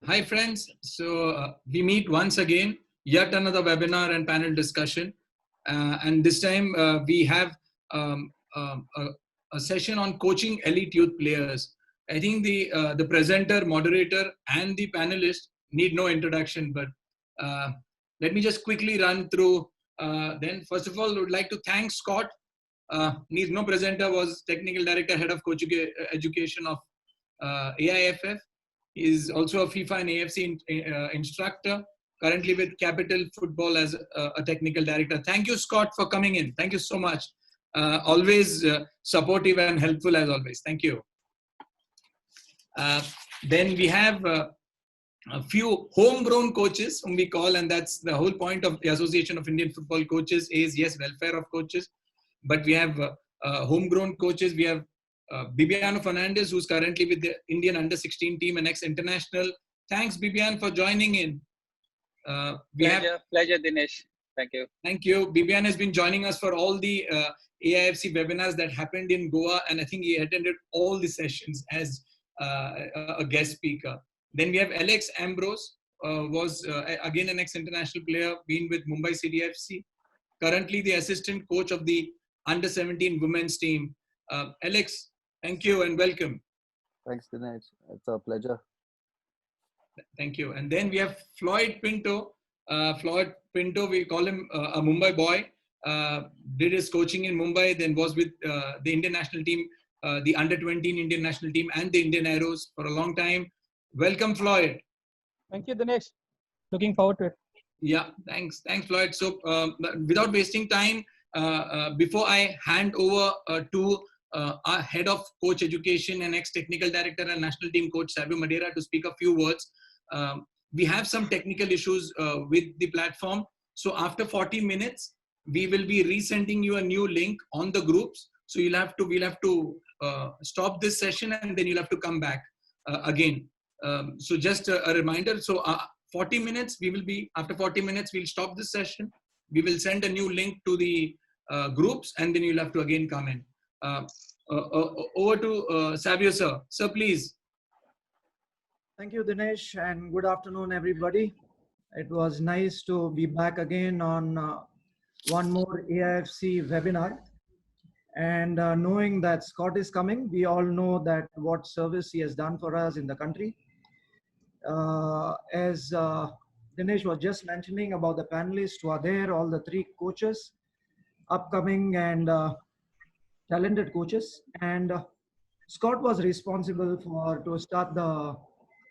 Hi friends, so we meet once again, yet another webinar and panel discussion. And this time we have a session on coaching elite youth players. I think the presenter, moderator and the panelist need no introduction, but let me just quickly run through. Then first of all, I would like to thank Scott. Needs no presenter, was technical director, head of coaching education of AIFF. He is also a FIFA and AFC instructor, currently with Capital Football as a technical director. Thank you, Scott, for coming in. Thank you so much. Always supportive and helpful as always. Thank you. Then we have a few homegrown coaches whom we call, and that's the whole point of the Association of Indian Football Coaches is, yes, welfare of coaches. But we have homegrown coaches. We have Bibiano Fernandes, who's currently with the Indian under-16 team and ex-international. Thanks, Bibiano, for joining in. Pleasure, Dinesh. Thank you. Thank you. Bibiano has been joining us for all the AIFC webinars that happened in Goa, and I think he attended all the sessions as a guest speaker. Then we have Ambrose, was again an ex-international player, been with Mumbai City FC, currently the assistant coach of the under-17 women's team. Alex, thank you and welcome. Thanks, Dinesh. It's a pleasure. Thank you. And then we have Flyod Pinto. Flyod Pinto, we call him a Mumbai boy. Did his coaching in Mumbai, then was with the Indian national team, the under-20 Indian national team and the Indian Arrows for a long time. Welcome, Flyod. Thank you, Dinesh. Looking forward to it. Yeah, thanks. Thanks, Flyod. So without wasting time, before I hand over to our head of coach education and ex-technical director and national team coach, Savio Madeira, to speak a few words, we have some technical issues with the platform. So after 40 minutes, we will be resending you a new link on the groups. So we'll have to stop this session and then you'll have to come back again. So just a reminder. So 40 minutes, after 40 minutes, we'll stop this session. We will send a new link to the groups and then you'll have to again come in. Over to Savio, sir. Sir, please. Thank you, Dinesh, and good afternoon, everybody. It was nice to be back again on one more AIFC webinar. And knowing that Scott is coming, we all know that what service he has done for us in the country. As Dinesh was just mentioning about the panelists who are there, all the three coaches, upcoming and talented coaches. And Scott was responsible to start the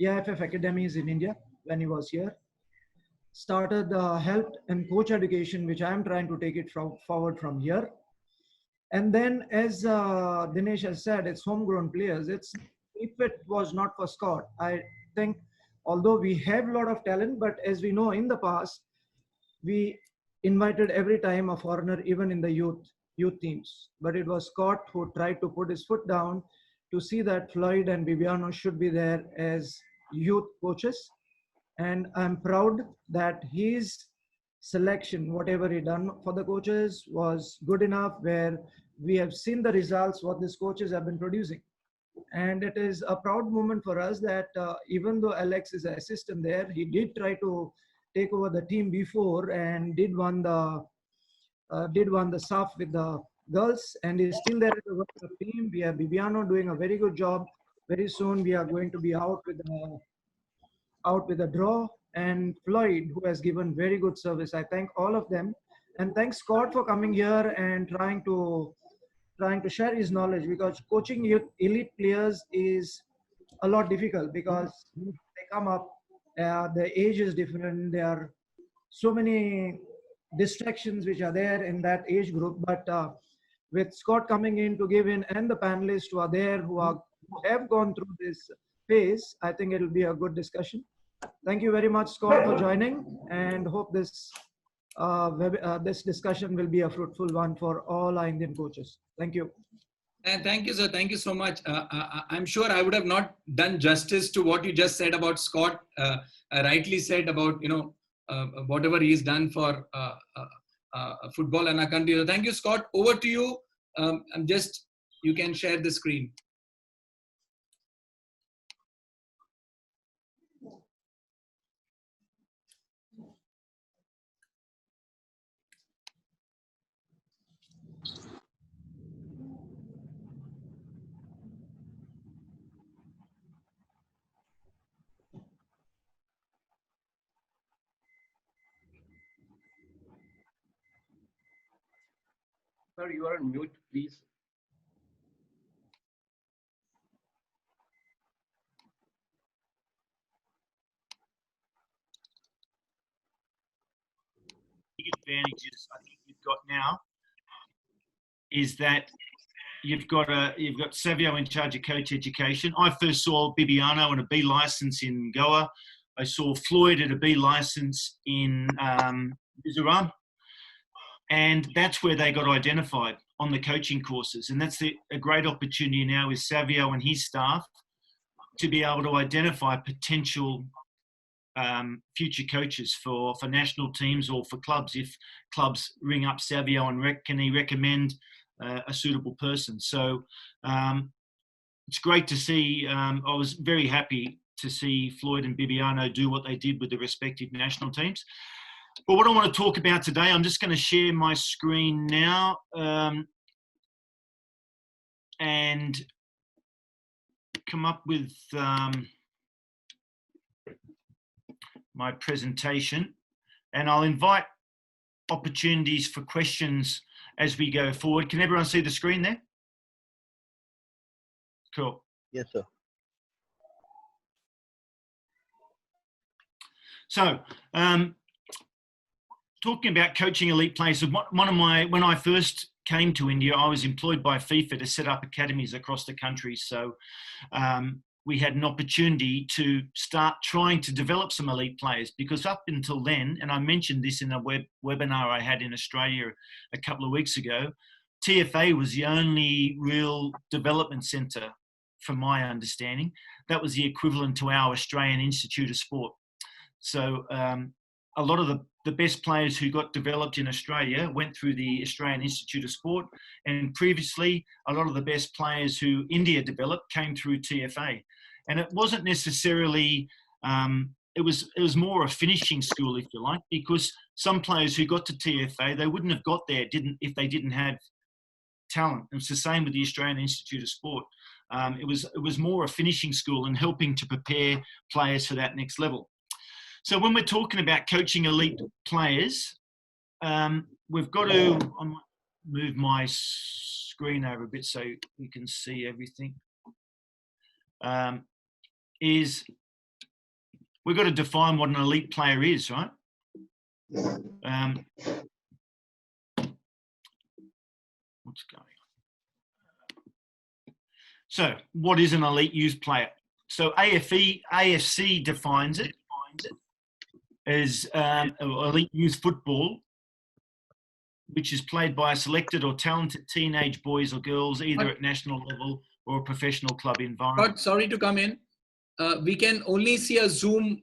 AIFF academies in India when he was here. Started help and coach education, which I am trying to take it forward from here. And then, as Dinesh has said, it's homegrown players. If it was not for Scott, I think, although we have a lot of talent, but as we know in the past, we invited every time a foreigner, even in the youth teams. But it was Scott who tried to put his foot down to see that Flyod and Bibiano should be there as youth coaches. And I'm proud that his selection, whatever he done for the coaches, was good enough, where we have seen the results what these coaches have been producing. And it is a proud moment for us that even though Alex is an assistant there, he did try to take over the team before and did won the SAF with the girls, and is still there to work the team. We have Bibiano doing a very good job. Very soon we are going to be out with a draw, and Flyod, who has given very good service. I thank all of them, and thanks Scott for coming here and trying to share his knowledge, because coaching youth elite players is a lot difficult because they come up, the age is different. There are so many distractions which are there in that age group. But with Scott coming in to give in, and the panelists who are there who have gone through this phase, I think it will be a good discussion. Thank you very much, Scott, for joining, and hope this this discussion will be a fruitful one for all our Indian coaches. Thank you. And thank you, sir. Thank you so much. I'm sure I would have not done justice to what you just said about Scott. Rightly said about, whatever he's done for football and our country. So thank you, Scott. Over to you. You can share the screen. Sir, you are on mute, please. Advantages I think you've got now is that you've got Savio in charge of coach education. I first saw Bibiano on a B license in Goa. I saw Flyod at a B license in Mizoram. And that's where they got identified on the coaching courses. And that's a great opportunity now with Savio and his staff to be able to identify potential future coaches for national teams or for clubs. If clubs ring up Savio and can he recommend a suitable person. So it's great to see. I was very happy to see Flyod and Bibiano do what they did with the respective national teams. But what I want to talk about today, I'm just going to share my screen now and come up with my presentation. And I'll invite opportunities for questions as we go forward. Can everyone see the screen there? Cool. Yes, sir. So, talking about coaching elite players, when I first came to India, I was employed by FIFA to set up academies across the country. So we had an opportunity to start trying to develop some elite players, because up until then, and I mentioned this in a webinar I had in Australia a couple of weeks ago, TFA was the only real development centre, from my understanding. That was the equivalent to our Australian Institute of Sport. So a lot of the best players who got developed in Australia went through the Australian Institute of Sport, and previously a lot of the best players who India developed came through TFA. And it wasn't necessarily, it was more a finishing school, if you like, because some players who got to TFA, they wouldn't have got there if they didn't have talent. It was the same with the Australian Institute of Sport. It was more a finishing school and helping to prepare players for that next level. So when we're talking about coaching elite players, we've got to, I might move my screen over a bit so you can see everything, is we've got to define what an elite player is, right? What's going on? So what is an elite youth player? So AIFC defines it as elite youth football, which is played by a selected or talented teenage boys or girls, either at national level or a professional club environment. But sorry to come in. We can only see a Zoom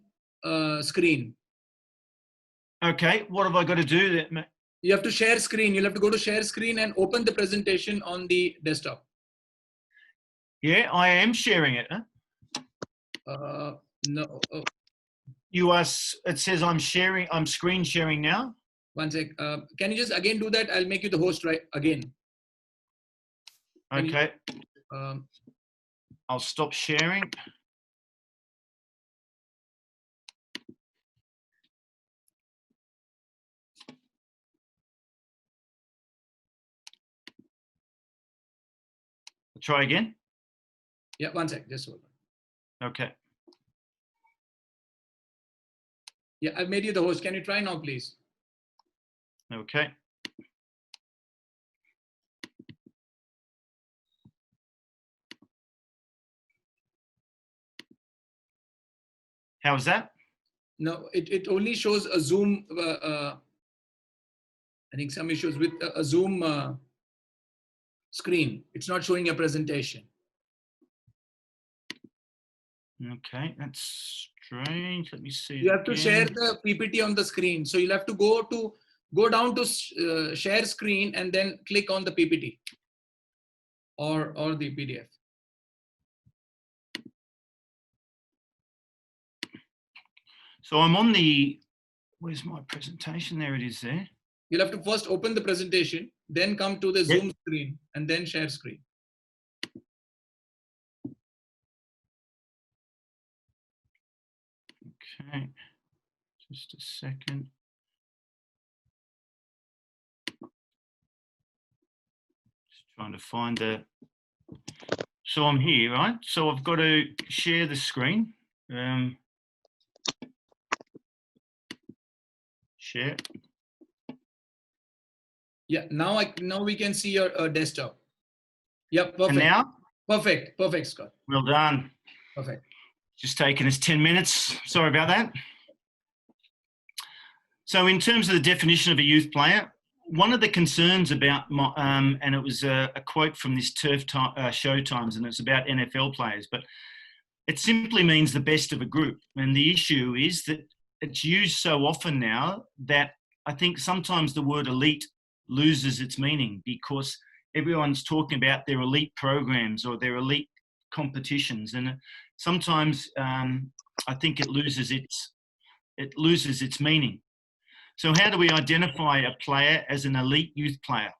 screen. Okay, what have I got to do? You have to share screen. You'll have to go to share screen and open the presentation on the desktop. Yeah, I am sharing it. Huh? No. Oh. It says I'm screen sharing now. One sec. Can you just again do that? I'll make you the host right again. Okay. I'll stop sharing. Try again. Yeah, one sec. Just hold on. Okay. Yeah, I've made you the host. Can you try now, please? Okay. How's that? No, it only shows a Zoom. I think some issues with a Zoom screen. It's not showing a presentation. Okay, that's strange. Let me see. You have to share the PPT on the screen. So you'll have to go down to share screen and then click on the PPT or the PDF. So I'm on the, where's my presentation? There it is there. You'll have to first open the presentation, then come to the Zoom screen and then share screen. Okay, just a second. Trying to find the. So I'm here, right? So I've got to share the screen. Share. Yeah, now we can see your desktop. Yep, perfect. And now? Perfect, Scott. Well done. Perfect. Just taken us 10 minutes. Sorry about that. So in terms of the definition of a youth player, one of the concerns about, and it was a quote from this Show Times, and it's about NFL players, but it simply means the best of a group. And the issue is that it's used so often now that I think sometimes the word elite loses its meaning, because everyone's talking about their elite programs or their elite competitions, and sometimes I think it loses its meaning. So how do we identify a player as an elite youth player?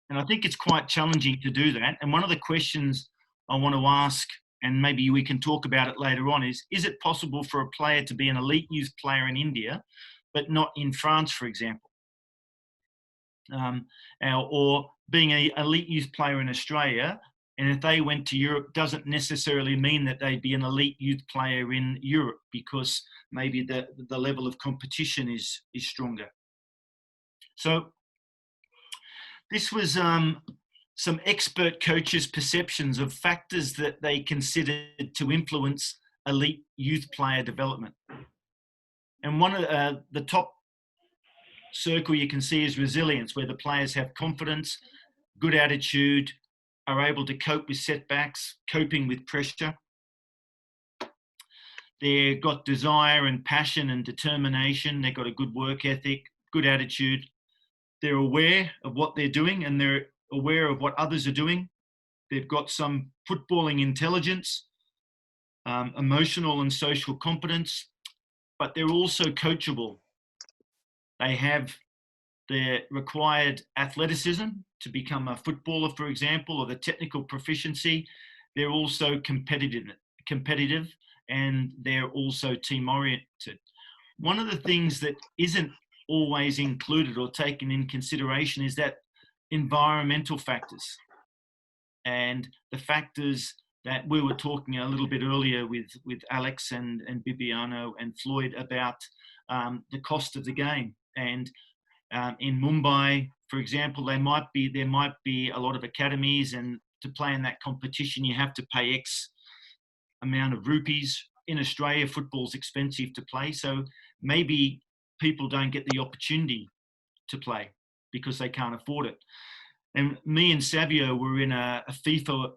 And I think it's quite challenging to do that. And one of the questions I want to ask, and maybe we can talk about it later on, is it possible for a player to be an elite youth player in India, but not in France, for example? Or being an elite youth player in Australia, and if they went to Europe, doesn't necessarily mean that they'd be an elite youth player in Europe, because maybe the level of competition is stronger. So this was some expert coaches' perceptions of factors that they considered to influence elite youth player development. And one of the top circle you can see is resilience, where the players have confidence, good attitude, are able to cope with setbacks, coping with pressure. They've got desire and passion and determination. They've got a good work ethic, good attitude. They're aware of what they're doing, and they're aware of what others are doing. They've got some footballing intelligence, emotional and social competence, but they're also coachable. They have the required athleticism to become a footballer, for example, or the technical proficiency. They're also competitive, and they're also team-oriented. One of the things that isn't always included or taken in consideration is that environmental factors, and the factors that we were talking a little bit earlier with Alex and Bibiano and Flyod about the cost of the game. And in Mumbai, for example, there might be a lot of academies, and to play in that competition, you have to pay X amount of rupees. In Australia, football's expensive to play, so maybe people don't get the opportunity to play because they can't afford it. And me and Savio were in a FIFA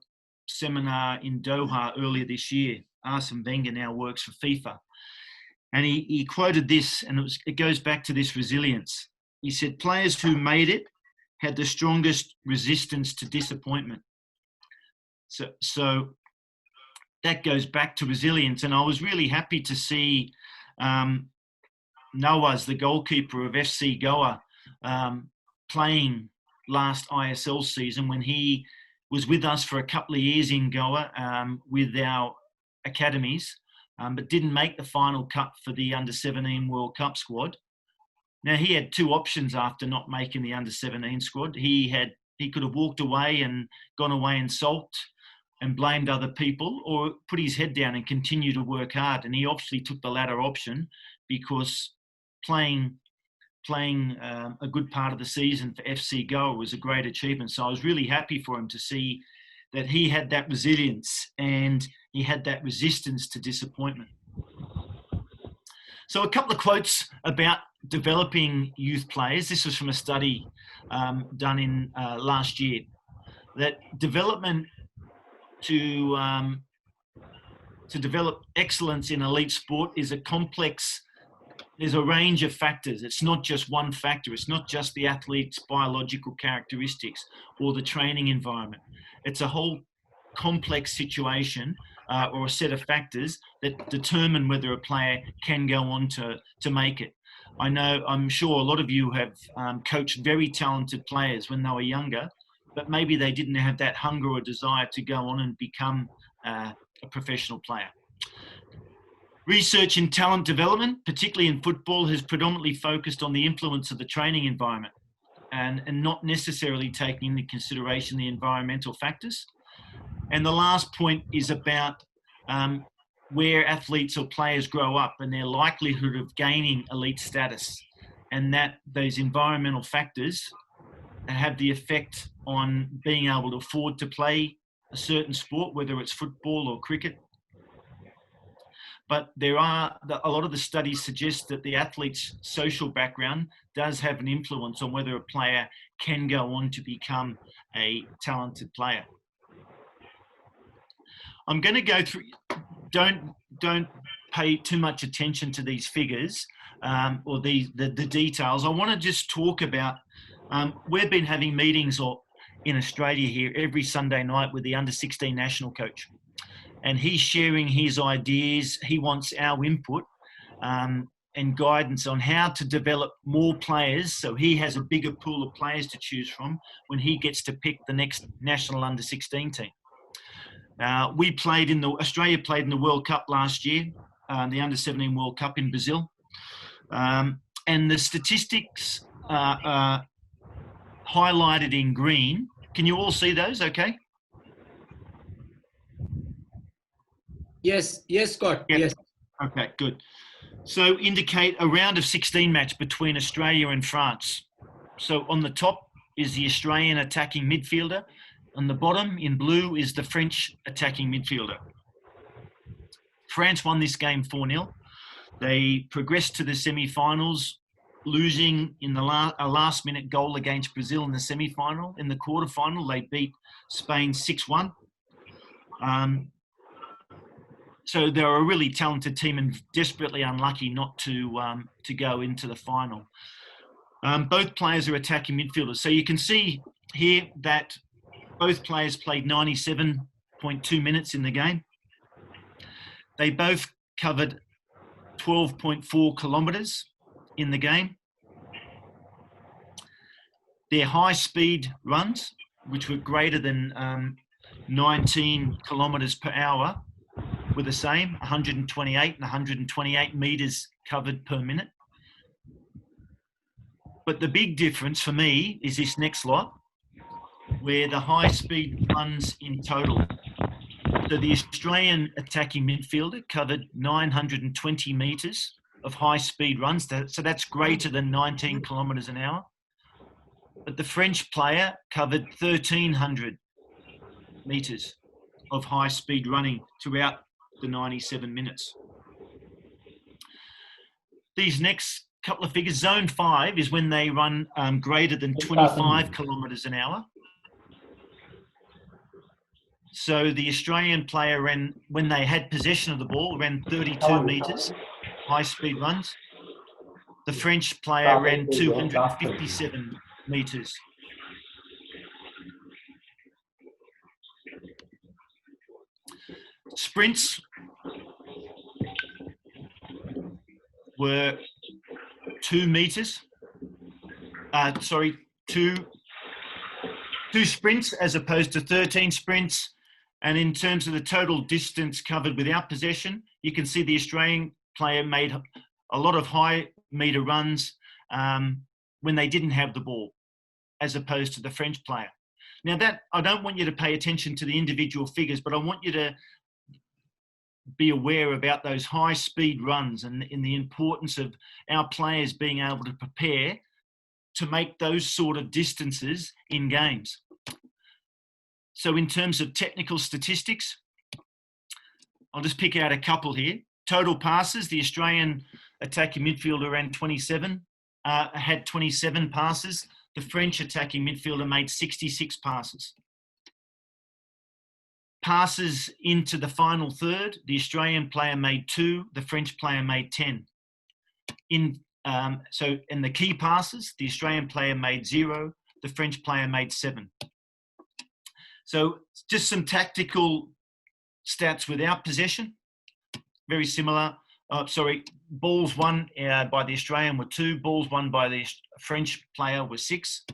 seminar in Doha earlier this year. Arsene Wenger now works for FIFA. And he quoted this, and it goes back to this resilience. He said, players who made it had the strongest resistance to disappointment. So that goes back to resilience. And I was really happy to see Nawaz, the goalkeeper of FC Goa, playing last ISL season when he was with us for a couple of years in Goa with our academies, but didn't make the final cut for the Under-17 World Cup squad. Now, he had two options after not making the Under-17 squad. He could have walked away and gone away and sulked and blamed other people, or put his head down and continue to work hard. And he obviously took the latter option, because playing a good part of the season for FC Goa was a great achievement. So I was really happy for him to see that he had that resilience and he had that resistance to disappointment. So a couple of quotes about developing youth players. This was from a study done in last year, that development to develop excellence in elite sport is a complex. There's a range of factors. It's not just one factor. It's not just the athlete's biological characteristics or the training environment. It's a whole complex situation or a set of factors that determine whether a player can go on to make it. I'm sure a lot of you have coached very talented players when they were younger, but maybe they didn't have that hunger or desire to go on and become a professional player. Research in talent development, particularly in football, has predominantly focused on the influence of the training environment. and not necessarily taking into consideration the environmental factors. And the last point is about where athletes or players grow up and their likelihood of gaining elite status, and that those environmental factors have the effect on being able to afford to play a certain sport, whether it's football or cricket. But a lot of the studies suggest that the athlete's social background does have an influence on whether a player can go on to become a talented player. I'm going to go through, don't pay too much attention to these figures or the details. I want to just talk about, we've been having meetings in Australia here every Sunday night with the under-16 national coach. And he's sharing his ideas. He wants our input and guidance on how to develop more players, so he has a bigger pool of players to choose from when he gets to pick the next national under-16 team. Australia played in the World Cup last year, the under-17 World Cup in Brazil. And the statistics are highlighted in green. Can you all see those okay? Yes, Scott. Yep. Yes. Okay, good. So indicate a round of 16 match between Australia and France. So on the top is the Australian attacking midfielder. On the bottom in blue is the French attacking midfielder. France won this game 4-0. They progressed to the semi-finals, losing in a last-minute goal against Brazil in the semi-final. In the quarter-final, they beat Spain 6-1. So they're a really talented team and desperately unlucky not to go into the final. Both players are attacking midfielders. So you can see here that both players played 97.2 minutes in the game. They both covered 12.4 kilometres in the game. Their high-speed runs, which were greater than 19 kilometres per hour, were the same, 128 and 128 metres covered per minute. But the big difference for me is this next lot, where the high-speed runs in total. So the Australian attacking midfielder covered 920 metres of high-speed runs, so that's greater than 19 kilometres an hour. But the French player covered 1,300 metres of high-speed running throughout the 97 minutes. These next couple of figures, zone 5 is when they run greater than 25 kilometres an hour. So the Australian player ran, when they had possession of the ball, ran 32 metres, high-speed runs. The French player ran 257 metres. Sprints were 2 meters. Two sprints as opposed to 13 sprints. And in terms of the total distance covered without possession, you can see the Australian player made a lot of high meter runs when they didn't have the ball, as opposed to the French player. Now that, I don't want you to pay attention to the individual figures, but I want you to be aware about those high speed runs and in the importance of our players being able to prepare to make those sort of distances in games. So in terms of technical statistics, I'll just pick out a couple here. Total passes, the Australian attacking midfielder had 27 passes. The French attacking midfielder made 66 passes. Passes into the final third, the Australian player made 2, the French player made 10. In the key passes, the Australian player made 0, the French player made 7. So just some tactical stats without possession, very similar. Balls won by the Australian were 2, balls won by the French player were 6,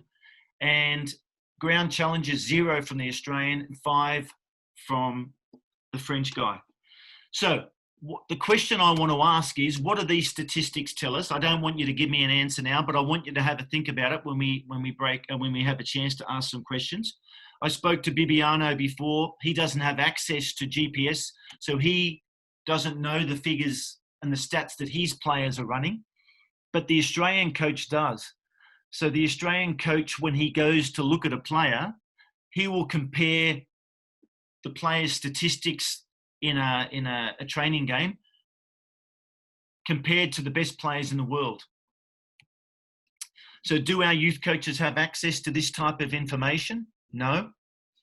and ground challenges 0 from the Australian, 5 from the French guy. So the question I want to ask is, what do these statistics tell us? I don't want you to give me an answer now, but I want you to have a think about it when we break and when we have a chance to ask some questions. I spoke to Bibiano before. He doesn't have access to GPS, so he doesn't know the figures and the stats that his players are running, but the Australian coach does. So the Australian coach, when he goes to look at a player, he will compare the player's statistics in a training game compared to the best players in the world. So do our youth coaches have access to this type of information? No,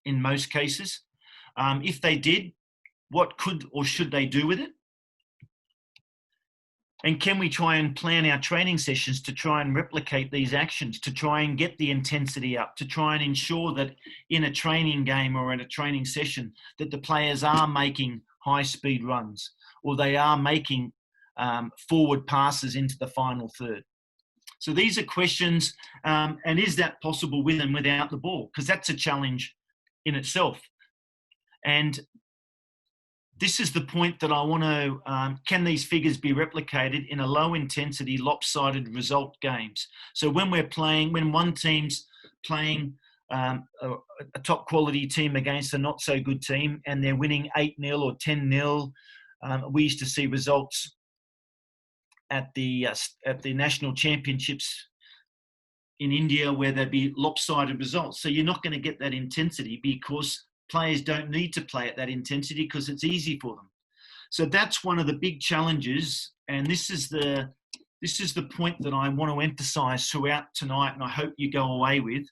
in most cases. If they did, what could or should they do with it? And can we try and plan our training sessions to try and replicate these actions, to try and get the intensity up, to try and ensure that in a training game or in a training session that the players are making high-speed runs or they are making forward passes into the final third? So these are questions, and is that possible with and without the ball? Because that's a challenge in itself. And this is the point that I want to, can these figures be replicated in a low intensity, lopsided result games? So when one team's playing a top quality team against a not so good team and they're winning 8-0 or 10-0, we used to see results at the national championships in India where there'd be lopsided results. So you're not going to get that intensity because players don't need to play at that intensity because it's easy for them. So that's one of the big challenges, and this is the point that I want to emphasise throughout tonight, and I hope you go away with,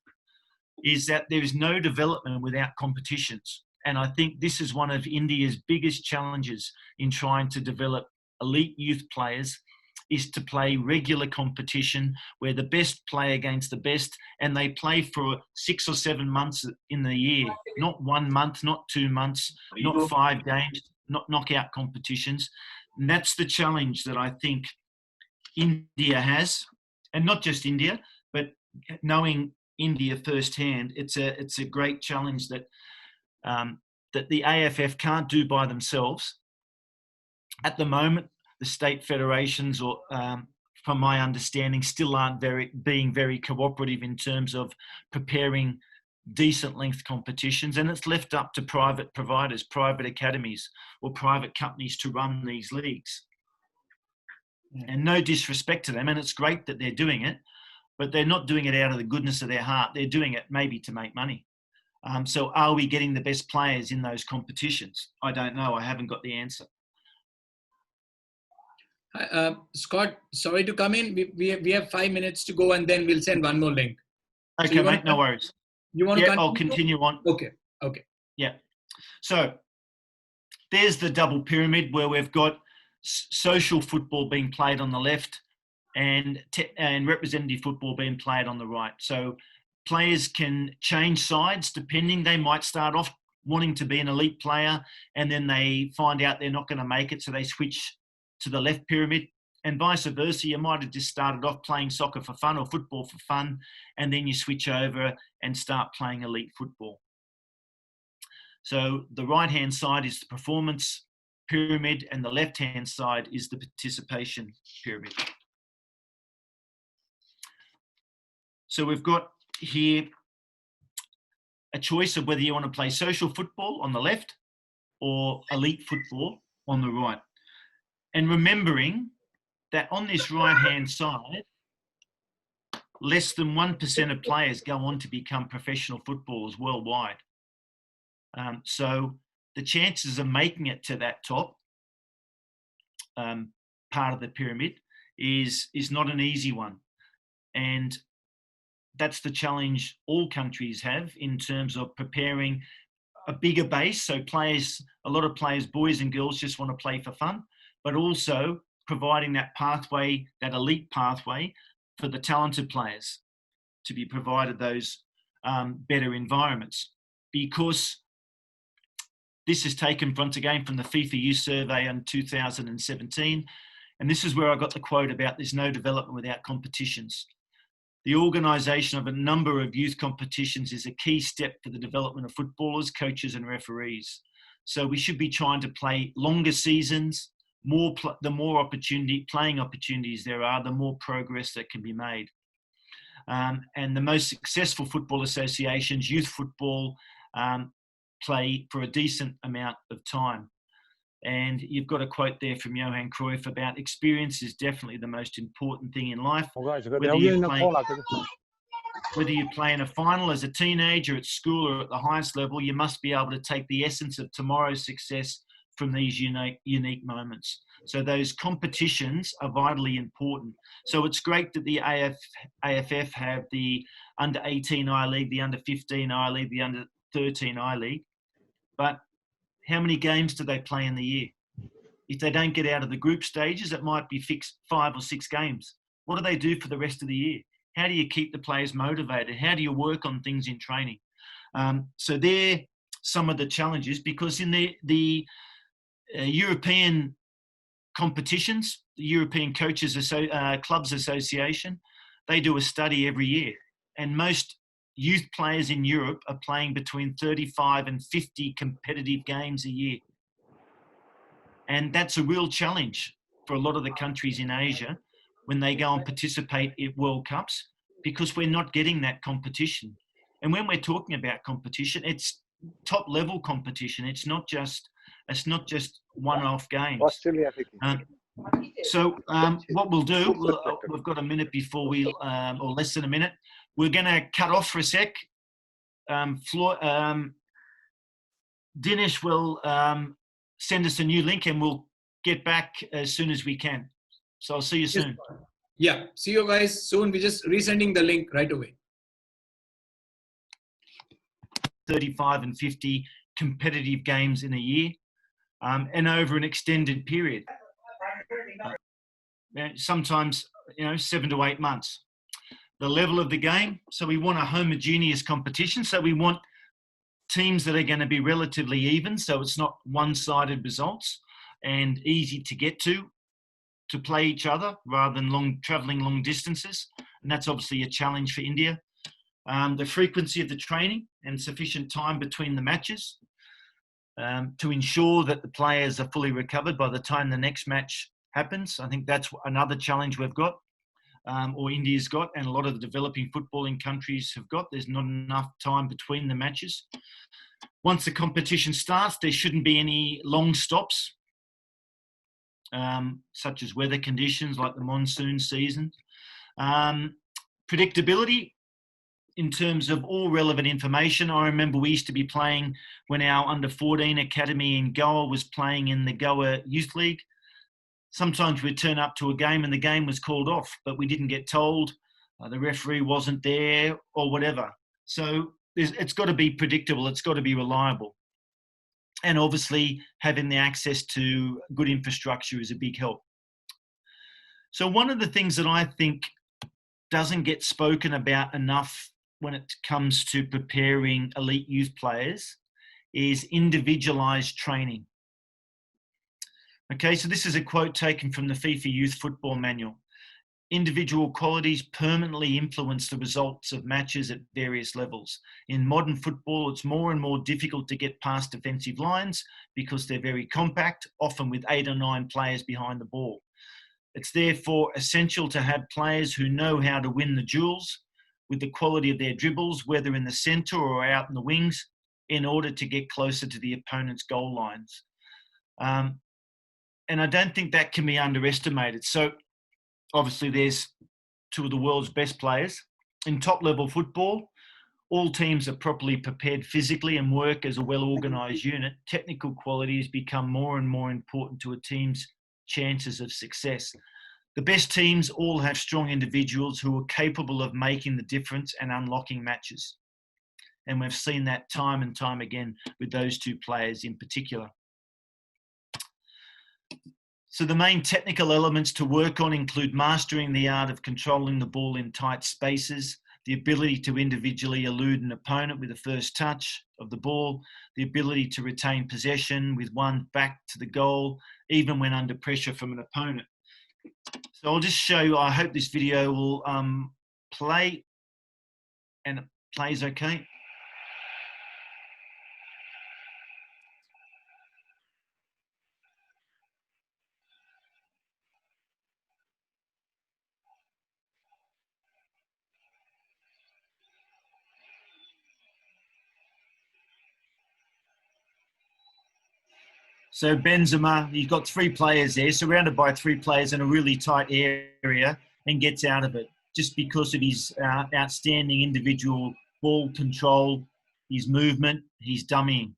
is that there is no development without competitions. And I think this is one of India's biggest challenges in trying to develop elite youth players, is to play regular competition where the best play against the best, and they play for 6 or 7 months in the year, not 1 month, not 2 months, not 5 games, not knockout competitions. And that's the challenge that I think India has, and not just India, but knowing India firsthand, it's a great challenge that that the AFF can't do by themselves. At the moment, the state federations, or from my understanding, still aren't being very cooperative in terms of preparing decent length competitions, and it's left up to private providers, private academies or private companies to run these leagues. And no disrespect to them, and it's great that they're doing it, but they're not doing it out of the goodness of their heart. They're doing it maybe to make money. So are we getting the best players in those competitions? I don't know. I haven't got the answer. Scott, sorry to come in. We have 5 minutes to go, and then we'll send one more link. Okay, so mate, no worries. You want to continue? I'll continue on. Okay. Yeah. So there's the double pyramid where we've got social football being played on the left and representative football being played on the right. So players can change sides depending. They might start off wanting to be an elite player, and then they find out they're not going to make it, so they switch to the left pyramid, and vice versa. You might have just started off playing soccer for fun or football for fun, and then you switch over and start playing elite football. So the right-hand side is the performance pyramid, and the left-hand side is the participation pyramid. So we've got here a choice of whether you want to play social football on the left or elite football on the right. And remembering that on this right-hand side, less than 1% of players go on to become professional footballers worldwide. So the chances of making it to that top part of the pyramid is not an easy one. And that's the challenge all countries have in terms of preparing a bigger base. So a lot of players, boys and girls, just want to play for fun, but also providing that pathway, that elite pathway for the talented players to be provided those better environments. Because this is taken once again from the FIFA Youth Survey in 2017. And this is where I got the quote about there's no development without competitions. The organisation of a number of youth competitions is a key step for the development of footballers, coaches and referees. So we should be trying to play longer seasons, the more playing opportunities there are, the more progress that can be made. And the most successful football associations, youth football, play for a decent amount of time. And you've got a quote there from Johan Cruyff about experience is definitely the most important thing in life. Whether you play in a final as a teenager, at school, or at the highest level, you must be able to take the essence of tomorrow's success from these unique moments. So those competitions are vitally important. So it's great that the AFF have the under-18 I-League, the under-15 I-League, the under-13 I-League. But how many games do they play in the year? If they don't get out of the group stages, it might be fixed 5 or 6 games. What do they do for the rest of the year? How do you keep the players motivated? How do you work on things in training? So they're some of the challenges, because in the European competitions, the European Clubs Association, they do a study every year. And most youth players in Europe are playing between 35 and 50 competitive games a year. And that's a real challenge for a lot of the countries in Asia when they go and participate in World Cups, because we're not getting that competition. And when we're talking about competition, it's top level competition. It's not just one-off games. So what we'll do, we've got a minute before or less than a minute. We're going to cut off for a sec. Dinesh will send us a new link, and we'll get back as soon as we can. So I'll see you soon. Yeah, see you guys soon. We're just resending the link right away. 35 and 50 competitive games in a year, and over an extended period. Sometimes, 7 to 8 months. The level of the game. So we want a homogeneous competition. So we want teams that are going to be relatively even. So it's not one-sided results and easy to get to play each other rather than traveling long distances. And that's obviously a challenge for India. The frequency of the training and sufficient time between the matches to ensure that the players are fully recovered by the time the next match happens. I think that's another challenge we've got, or India's got, and a lot of the developing footballing countries have got. There's not enough time between the matches. Once the competition starts, there shouldn't be any long stops, such as weather conditions like the monsoon season. Predictability in terms of all relevant information. I remember we used to be playing when our under-14 academy in Goa was playing in the Goa Youth League. Sometimes we'd turn up to a game and the game was called off, but we didn't get told, the referee wasn't there or whatever. So it's got to be predictable. It's got to be reliable. And obviously having the access to good infrastructure is a big help. So one of the things that I think doesn't get spoken about enough when it comes to preparing elite youth players is individualized training. Okay, so this is a quote taken from the FIFA Youth Football Manual. Individual qualities permanently influence the results of matches at various levels. In modern football, it's more and more difficult to get past defensive lines because they're very compact, often with 8 or 9 players behind the ball. It's therefore essential to have players who know how to win the duels with the quality of their dribbles, whether in the centre or out in the wings, in order to get closer to the opponent's goal lines. And I don't think that can be underestimated. So obviously there's 2 of the world's best players. In top-level football, all teams are properly prepared physically and work as a well-organised unit. Technical qualities become more and more important to a team's chances of success. The best teams all have strong individuals who are capable of making the difference and unlocking matches. And we've seen that time and time again with those 2 players in particular. So the main technical elements to work on include mastering the art of controlling the ball in tight spaces, the ability to individually elude an opponent with the first touch of the ball, the ability to retain possession with one back to the goal, even when under pressure from an opponent. So I'll just show you, I hope this video will play, and it plays okay. So Benzema, you've got 3 players there, surrounded by 3 players in a really tight area, and gets out of it just because of his outstanding individual ball control, his movement, his dummying.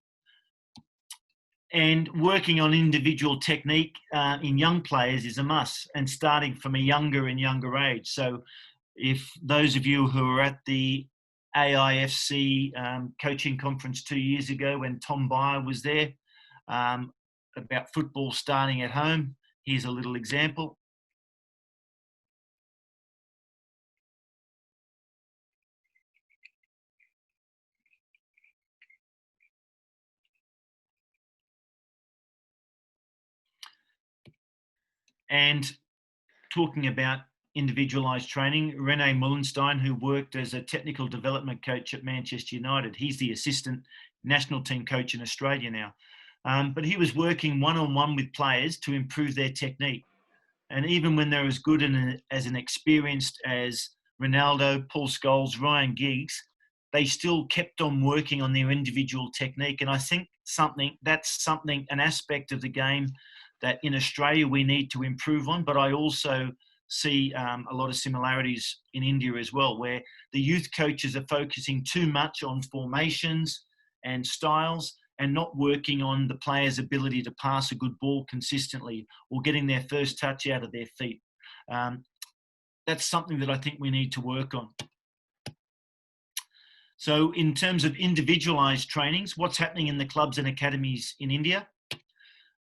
And working on individual technique in young players is a must, and starting from a younger and younger age. So if those of you who were at the AIFC coaching conference 2 years ago when Tom Byer was there, about football starting at home, here's a little example. And talking about individualised training, Rene Mullenstein, who worked as a technical development coach at Manchester United, he's the assistant national team coach in Australia now. But he was working one-on-one with players to improve their technique. And even when they're as good and as an experienced as Ronaldo, Paul Scholes, Ryan Giggs, they still kept on working on their individual technique. And I think that's an aspect of the game that in Australia we need to improve on. But I also see a lot of similarities in India as well, where the youth coaches are focusing too much on formations and styles and not working on the player's ability to pass a good ball consistently or getting their first touch out of their feet. That's something that I think we need to work on. So in terms of individualized trainings, what's happening in the clubs and academies in India?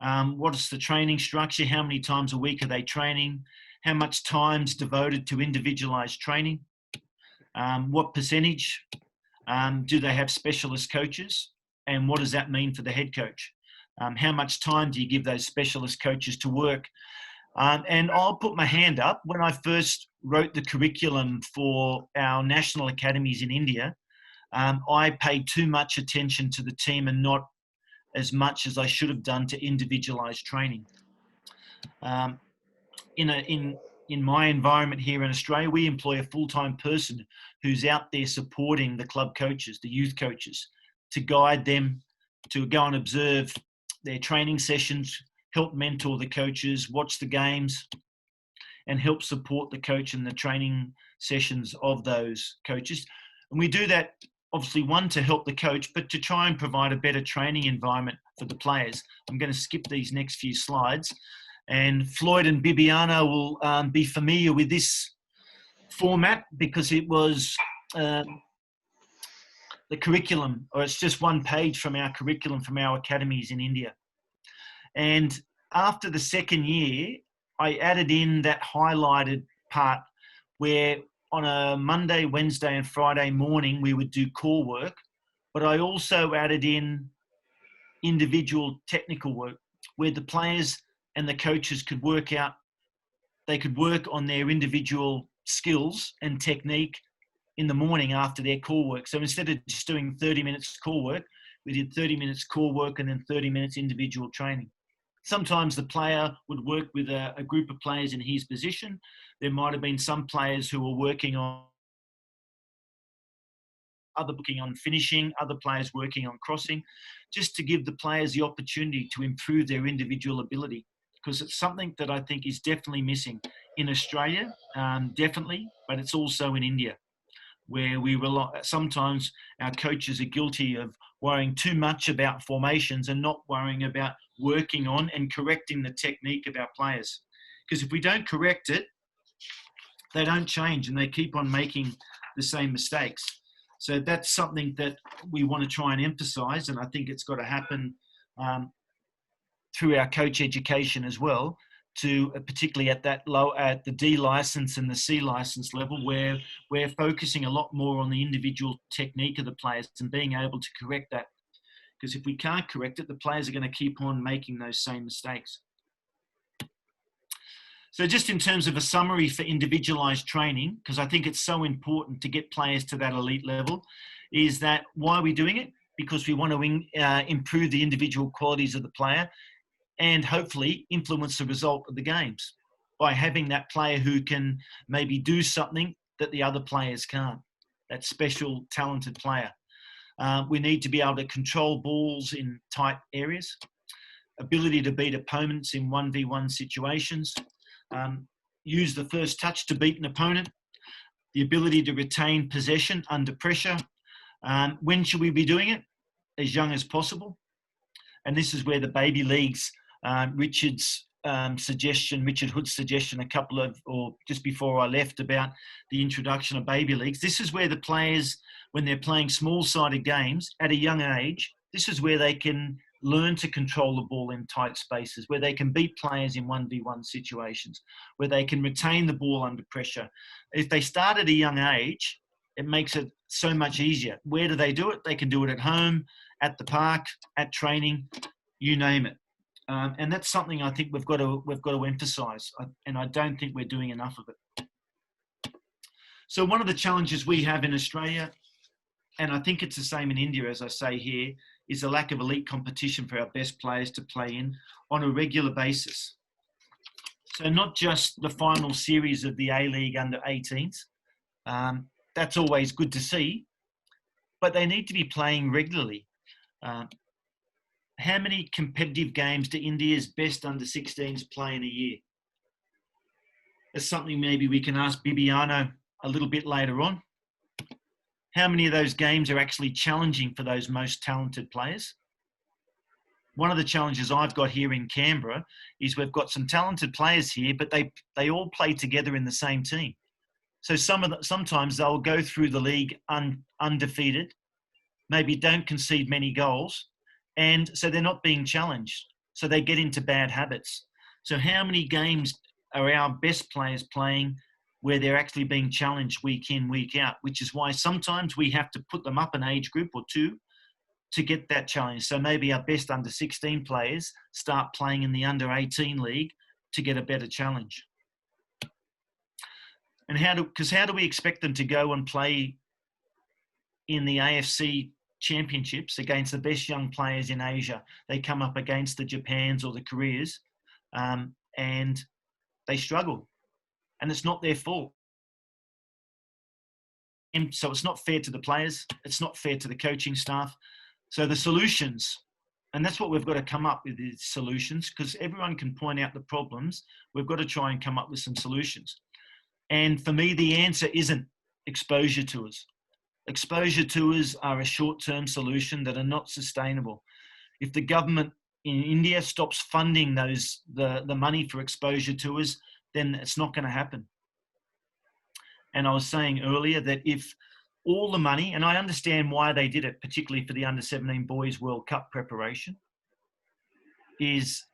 What is the training structure? How many times a week are they training? How much time's devoted to individualized training? What percentage? Do they have specialist coaches? And what does that mean for the head coach? How much time do you give those specialist coaches to work? And I'll put my hand up. When I first wrote the curriculum for our national academies in India, I paid too much attention to the team and not as much as I should have done to individualized training. In my environment here in Australia, we employ a full-time person who's out there supporting the club coaches, the youth coaches, to guide them, to go and observe their training sessions, help mentor the coaches, watch the games, and help support the coach in the training sessions of those coaches. And we do that, obviously, one, to help the coach, but to try and provide a better training environment for the players. I'm going to skip these next few slides. And Flyod and Bibiano will be familiar with this format because it was the curriculum, or it's just one page from our curriculum from our academies in India. And after the second year, I added in that highlighted part where on a Monday, Wednesday and Friday morning, we would do core work, but I also added in individual technical work where the players and the coaches could work on their individual skills and technique in the morning after their core work. So instead of just doing 30 minutes core work, we did 30 minutes core work and then 30 minutes individual training. Sometimes the player would work with a group of players in his position. There might have been some players who were working on finishing, other players working on crossing, just to give the players the opportunity to improve their individual ability. Because it's something that I think is definitely missing in Australia, definitely, but it's also in India, where sometimes our coaches are guilty of worrying too much about formations and not worrying about working on and correcting the technique of our players. Because if we don't correct it, they don't change and they keep on making the same mistakes. So that's something that we want to try and emphasize, and I think it's got to happen through our coach education as well, to particularly at the D license and the C license level, where we're focusing a lot more on the individual technique of the players and being able to correct that. Because if we can't correct it, the players are going to keep on making those same mistakes. So just in terms of a summary for individualized training, because I think it's so important to get players to that elite level, is that why are we doing it? Because we want to improve the individual qualities of the player and hopefully influence the result of the games by having that player who can maybe do something that the other players can't, that special talented player. We need to be able to control balls in tight areas. ability to beat opponents in 1v1 situations, use the first touch to beat an opponent, the ability to retain possession under pressure. When should we be doing it? As young as possible. And this is where the baby leagues, Richard Hood's suggestion or just before I left about the introduction of baby leagues. This is where the players, when they're playing small-sided games at a young age, this is where they can learn to control the ball in tight spaces, where they can beat players in 1v1 situations, where they can retain the ball under pressure. If they start at a young age, it makes it so much easier. Where do they do it? They can do it at home, at the park, at training, you name it. And that's something I think we've got to emphasise, and I don't think we're doing enough of it. So one of the challenges we have in Australia, and I think it's the same in India, as I say here, is a lack of elite competition for our best players to play in on a regular basis. So not just the final series of the A-League under 18s. That's always good to see, but they need to be playing regularly. How many competitive games do India's best under 16s play in a year? That's something maybe we can ask Bibiano a little bit later on. How many of those games are actually challenging for those most talented players? One of the challenges I've got here in Canberra is we've got some talented players here, but they all play together in the same team. So sometimes they'll go through the league undefeated, maybe don't concede many goals, and so they're not being challenged. So they get into bad habits. So how many games are our best players playing where they're actually being challenged week in, week out, which is why sometimes we have to put them up an age group or two to get that challenge. So maybe our best under 16 players start playing in the under 18 league to get a better challenge. And how do we expect them to go and play in the AIFC championships against the best young players in Asia? They come up against the Japans or the Koreas, and they struggle. And it's not their fault. And so it's not fair to the players. It's not fair to the coaching staff. So the solutions, and that's what we've got to come up with, is solutions, because everyone can point out the problems. We've got to try and come up with some solutions. And for me, the answer isn't exposure tours. Exposure tours are a short-term solution that are not sustainable. If the government in India stops funding the money for exposure tours, then it's not going to happen. And I was saying earlier that if all the money, and I understand why they did it, particularly for the under-17 Boys World Cup preparation, is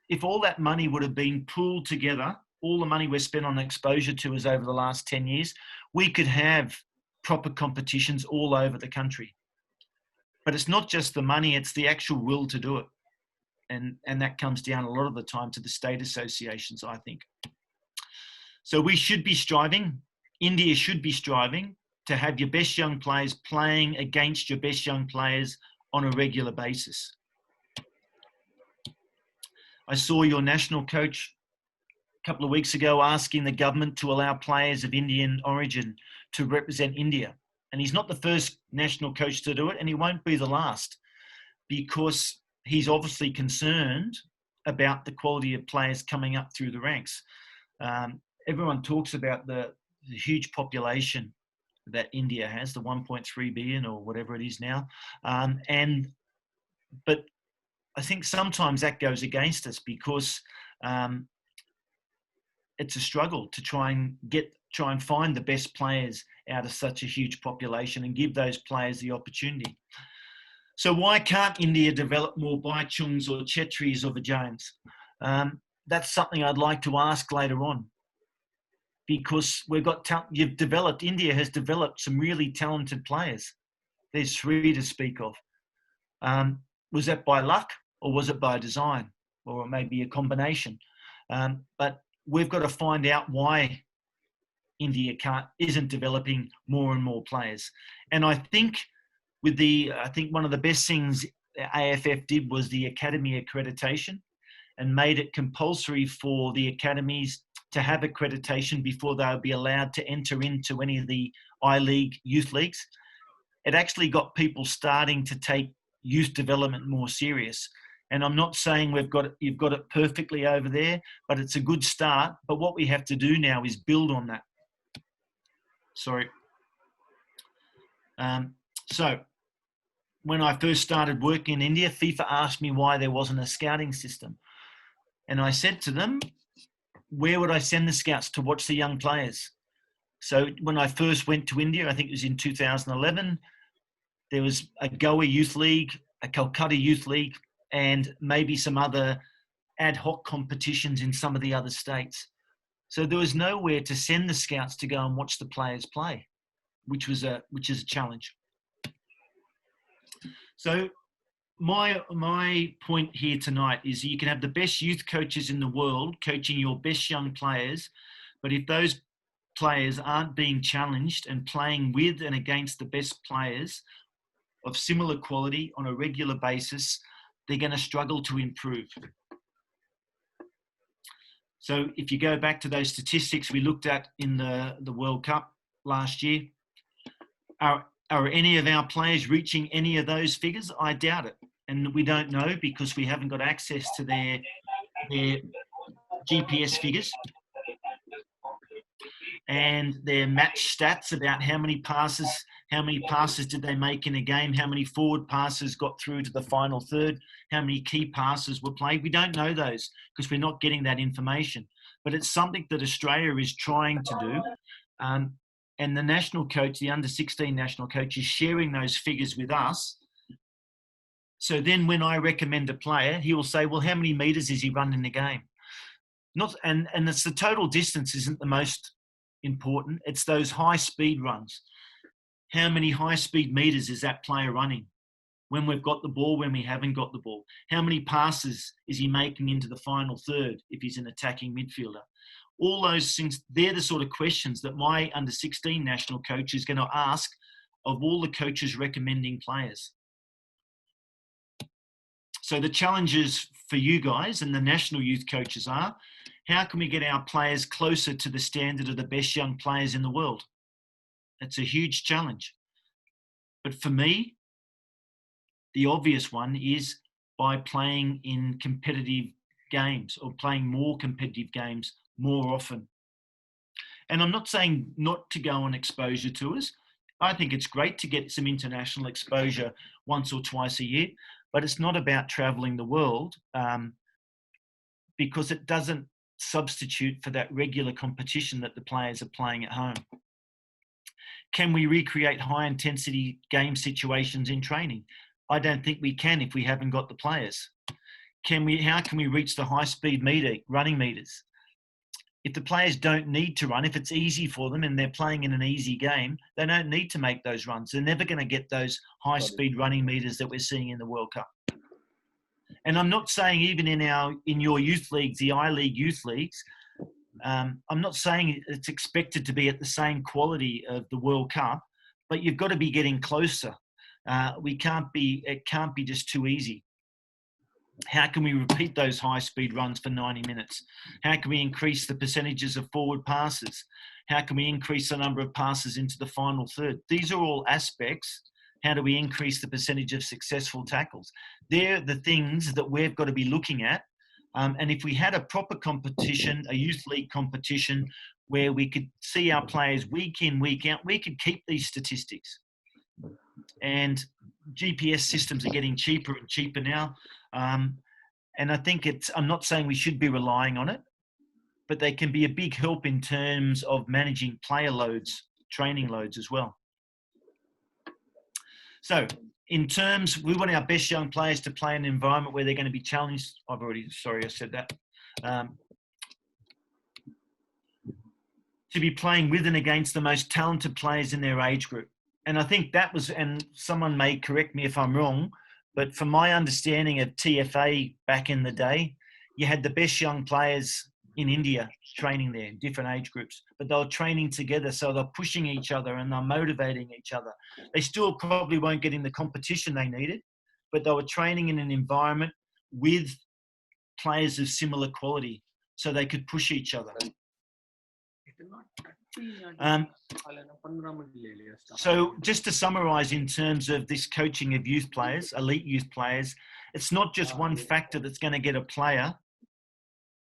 if all that money would have been pooled together, all the money we've spent on exposure tours over the last 10 years, we could have proper competitions all over the country. But it's not just the money, it's the actual will to do it. And that comes down a lot of the time to the state associations, I think. So we should be striving, India should be striving to have your best young players playing against your best young players on a regular basis. I saw your national coach a couple of weeks ago asking the government to allow players of Indian origin to represent India. And he's not the first national coach to do it, and he won't be the last, because he's obviously concerned about the quality of players coming up through the ranks. Everyone talks about the huge population that India has, the 1.3 billion or whatever it is now. But I think sometimes that goes against us, because it's a struggle to try and find the best players out of such a huge population and give those players the opportunity. So why can't India develop more Baichungs or Chetris or Vijayanes? That's something I'd like to ask later on, because India has developed some really talented players. There's 3 to speak of. Was that by luck, or was it by design, or maybe a combination? But we've got to find out why India isn't developing more and more players. And I think one of the best things the AFF did was the academy accreditation, and made it compulsory for the academies to have accreditation before they would be allowed to enter into any of the I-League youth leagues. It actually got people starting to take youth development more serious. And I'm not saying you've got it perfectly over there, but it's a good start. But what we have to do now is build on that. Sorry. So when I first started working in India, FIFA asked me why there wasn't a scouting system. And I said to them, where would I send the scouts to watch the young players? So when I first went to India, I think it was in 2011, there was a Goa Youth League, a Calcutta Youth League, and maybe some other ad hoc competitions in some of the other states. So there was nowhere to send the scouts to go and watch the players play, which is a challenge. So my point here tonight is you can have the best youth coaches in the world coaching your best young players, but if those players aren't being challenged and playing with and against the best players of similar quality on a regular basis, they're going to struggle to improve. So if you go back to those statistics we looked at in the World Cup last year, are any of our players reaching any of those figures? I doubt it. And we don't know because we haven't got access to their GPS figures and their match stats about how many passes did they make in a game, how many forward passes got through to the final third, how many key passes were played. We don't know those because we're not getting that information. But it's something that Australia is trying to do. And the national coach, the under-16 national coach, is sharing those figures with us. So then when I recommend a player, he will say, well, how many metres is he run in the game? And it's the total distance isn't the most important. It's those high-speed runs. How many high-speed metres is that player running? When we've got the ball, when we haven't got the ball? How many passes is he making into the final third if he's an attacking midfielder? All those things, they're the sort of questions that my under-16 national coach is going to ask of all the coaches recommending players. So the challenges for you guys and the national youth coaches are, how can we get our players closer to the standard of the best young players in the world? It's a huge challenge. But for me, the obvious one is by playing in competitive games or playing more competitive games more often. And I'm not saying not to go on exposure tours. I think it's great to get some international exposure once or twice a year, but it's not about traveling the world because it doesn't substitute for that regular competition that the players are playing at home. Can we recreate high intensity game situations in training? I don't think we can if we haven't got the players. How can we reach the high speed running meters? If the players don't need to run, if it's easy for them and they're playing in an easy game, they don't need to make those runs. They're never going to get those high speed running meters that we're seeing in the World Cup. And I'm not saying even in your youth leagues, the I-League youth leagues, I'm not saying it's expected to be at the same quality of the World Cup, but you've got to be getting closer. It can't be just too easy. How can we repeat those high-speed runs for 90 minutes? How can we increase the percentages of forward passes? How can we increase the number of passes into the final third? These are all aspects. How do we increase the percentage of successful tackles? They're the things that we've got to be looking at. And if we had a proper competition, a youth league competition, where we could see our players week in, week out, we could keep these statistics. And GPS systems are getting cheaper and cheaper now. And I think I'm not saying we should be relying on it, but they can be a big help in terms of managing player loads, training loads as well. So in terms, we want our best young players to play in an environment where they're going to be challenged. Sorry, I said that. To be playing with and against the most talented players in their age group. And I think that was, and someone may correct me if I'm wrong, but from my understanding of TFA back in the day, you had the best young players in India training there in different age groups, but they were training together. So they're pushing each other and they're motivating each other. They still probably won't get in the competition they needed, but they were training in an environment with players of similar quality so they could push each other. So just to summarize in terms of this coaching of youth players, elite youth players, it's not just one factor that's going to get a player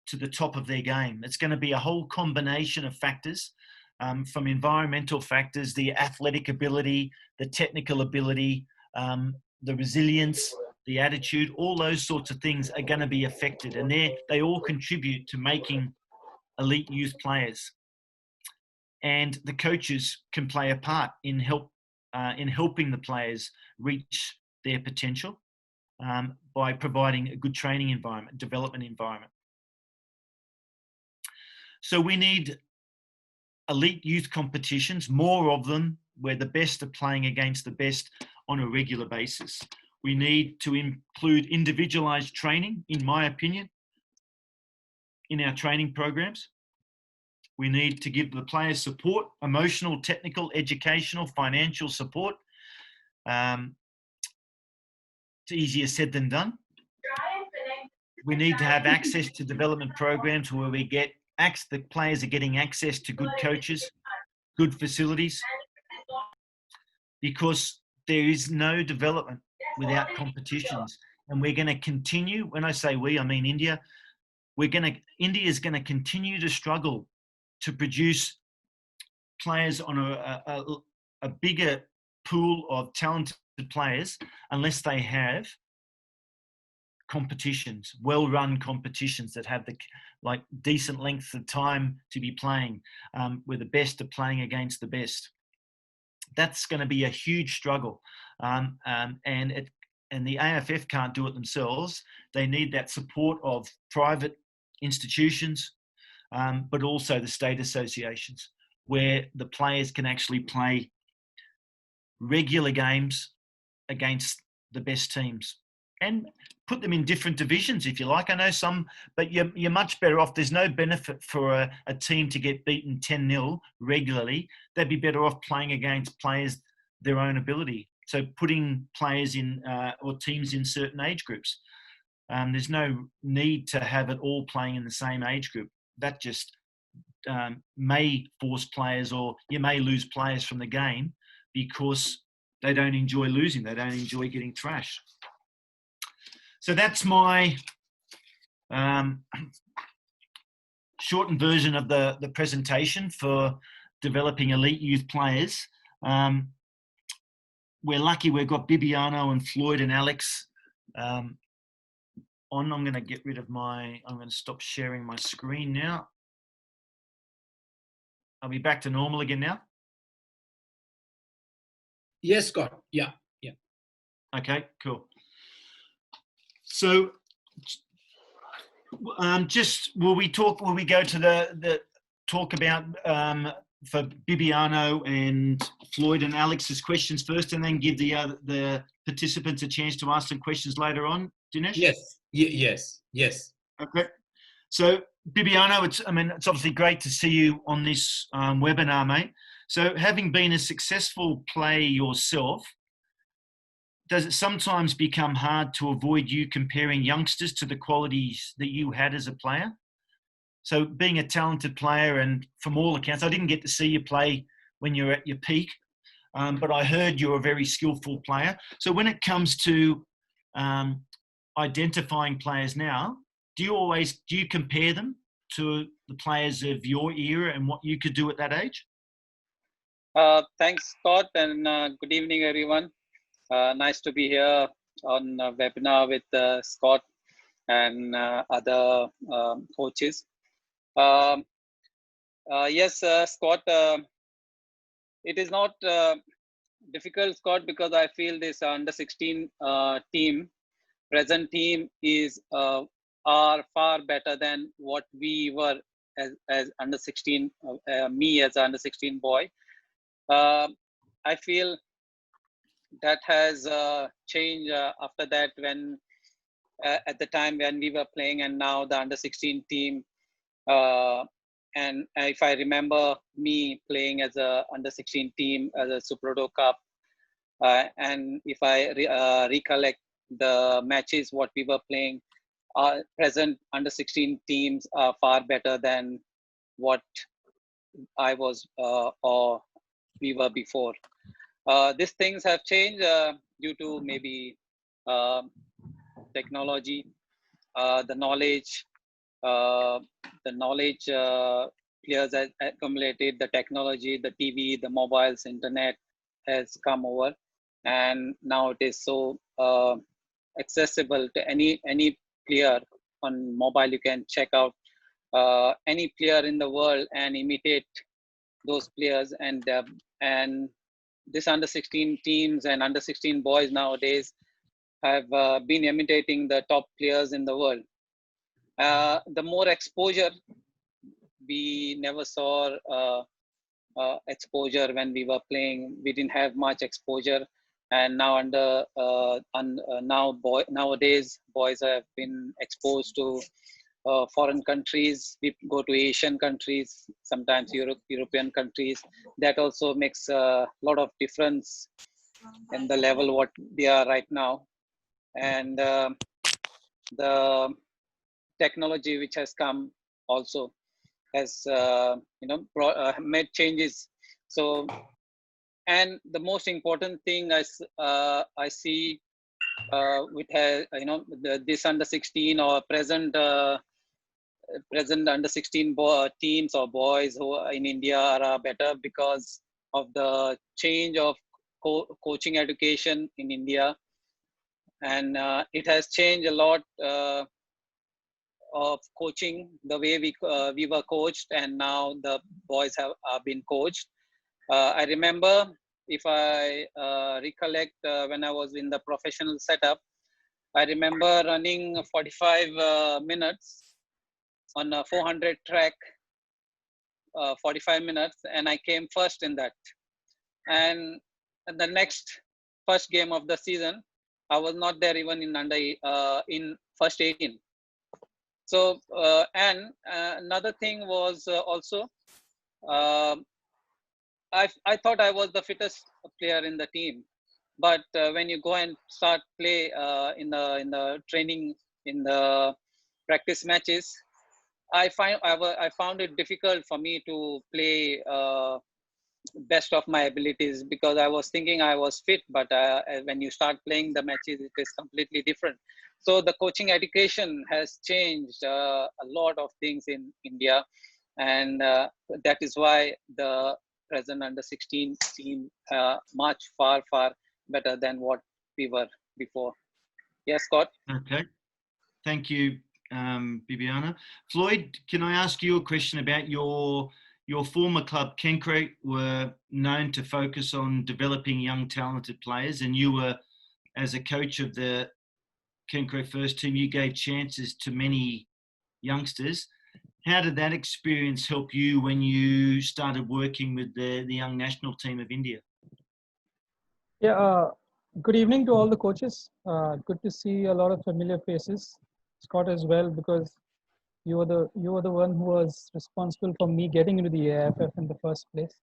to the top of their game. It's going to be a whole combination of factors, from environmental factors, the athletic ability, the technical ability, the resilience, the attitude, all those sorts of things are going to be affected. And they all contribute to making elite youth players. And the coaches can play a part in helping the players reach their potential by providing a good training environment, development environment. So we need elite youth competitions, more of them, where the best are playing against the best on a regular basis. We need to include individualized training, in my opinion, in our training programs. We need to give the players support, emotional, technical, educational, financial support. It's easier said than done. We need to have access to development programs where the players are getting access to good coaches, good facilities, because there is no development without competitions. And we're going to continue, when I say we, I mean India, India is going to continue to struggle to produce players on a bigger pool of talented players unless they have competitions, well-run competitions that have the decent length of time to be playing, where the best are playing against the best. That's going to be a huge struggle, and the AIFF can't do it themselves. They need that support of private institutions, but also the state associations, where the players can actually play regular games against the best teams and put them in different divisions, if you like. I know some, but you're much better off. There's no benefit for a team to get beaten 10-0 regularly. They'd be better off playing against players their own ability. So putting players in or teams in certain age groups. There's no need to have it all playing in the same age group. That just may force players, or you may lose players from the game because they don't enjoy losing. They don't enjoy getting thrashed. So that's my shortened version of the presentation for developing elite youth players. We're lucky we've got Bibiano and Flyod and Alex on. I'm going to get rid of I'm going to stop sharing my screen now. Are we back to normal again now? Yes, Scott. Yeah. Okay, cool. So will we go to the talk about for Bibiano and Flyod and Alex's questions first, and then give the participants a chance to ask some questions later on, Dinesh? Yes. Okay. So Bibiano, it's obviously great to see you on this webinar, mate. So having been a successful player yourself, does it sometimes become hard to avoid you comparing youngsters to the qualities that you had as a player? So being a talented player, and from all accounts, I didn't get to see you play when you're at your peak, but I heard you're a very skillful player. So when it comes to identifying players now, do you compare them to the players of your era and what you could do at that age? Thanks, Scott, and good evening, everyone. Nice to be here on a webinar with Scott and other coaches. Yes, Scott, it is not difficult, Scott, because I feel this under 16 present team is are far better than what we were as under 16, me as under 16 boy. I feel that has changed after that, when at the time when we were playing, and now the under 16 team. And if I remember me playing as a under 16 team as a Superdo Cup, and if I recollect the matches what we were playing, present under 16 teams are far better than what I was or we were before. These things have changed due to maybe technology, the knowledge, uh, players have accumulated, the technology, the TV, the mobiles, internet has come over, and now it is so accessible to any player on mobile. You can check out any player in the world and imitate those players, and this under 16 teams and under 16 boys nowadays have been imitating the top players in the world. The more exposure, we never saw exposure when we were playing. We didn't have much exposure, and now nowadays boys have been exposed to foreign countries. We go to Asian countries, sometimes European countries. That also makes a lot of difference in the level what they are right now, and the technology which has come also has made changes. So, and the most important thing I see with this under 16 or present under 16 teams or boys who are in India are better because of the change of coaching education in India, and it has changed a lot of coaching, the way we were coached, and now the boys have been coached. I remember, if I recollect, when I was in the professional setup, I remember running 45 minutes on a 400 track, 45 minutes, and I came first in that. And the next first game of the season, I was not there even in first 18. So, and another thing was also, I thought I was the fittest player in the team, but when you go and start play in the training, in the practice matches, I found it difficult for me to play best of my abilities, because I was thinking I was fit, but when you start playing the matches, it is completely different. So the coaching education has changed a lot of things in India, and that is why the present under 16 team much far better than what we were before. Yes, Scott. Okay, thank you, Bibiano. Floyd, can I ask you a question about your former club? Kenkre were known to focus on developing young talented players, and you were, as a coach of the Kenkre first team, you gave chances to many youngsters. How did that experience help you when you started working with the young national team of India? Yeah, good evening to all the coaches. Good to see a lot of familiar faces. Scott as well, because you were the one who was responsible for me getting into the AIFF in the first place.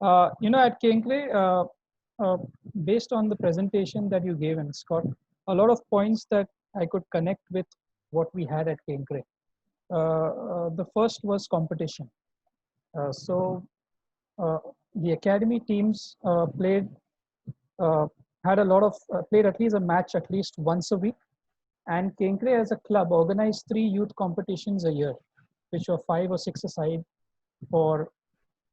At Kenkre, based on the presentation that you gave, and Scott, a lot of points that I could connect with what we had at Kenkre. The first was competition. So the academy teams played at least a match at least once a week, and Kenkre as a club organized 3 youth competitions a year, which were 5 or 6 aside for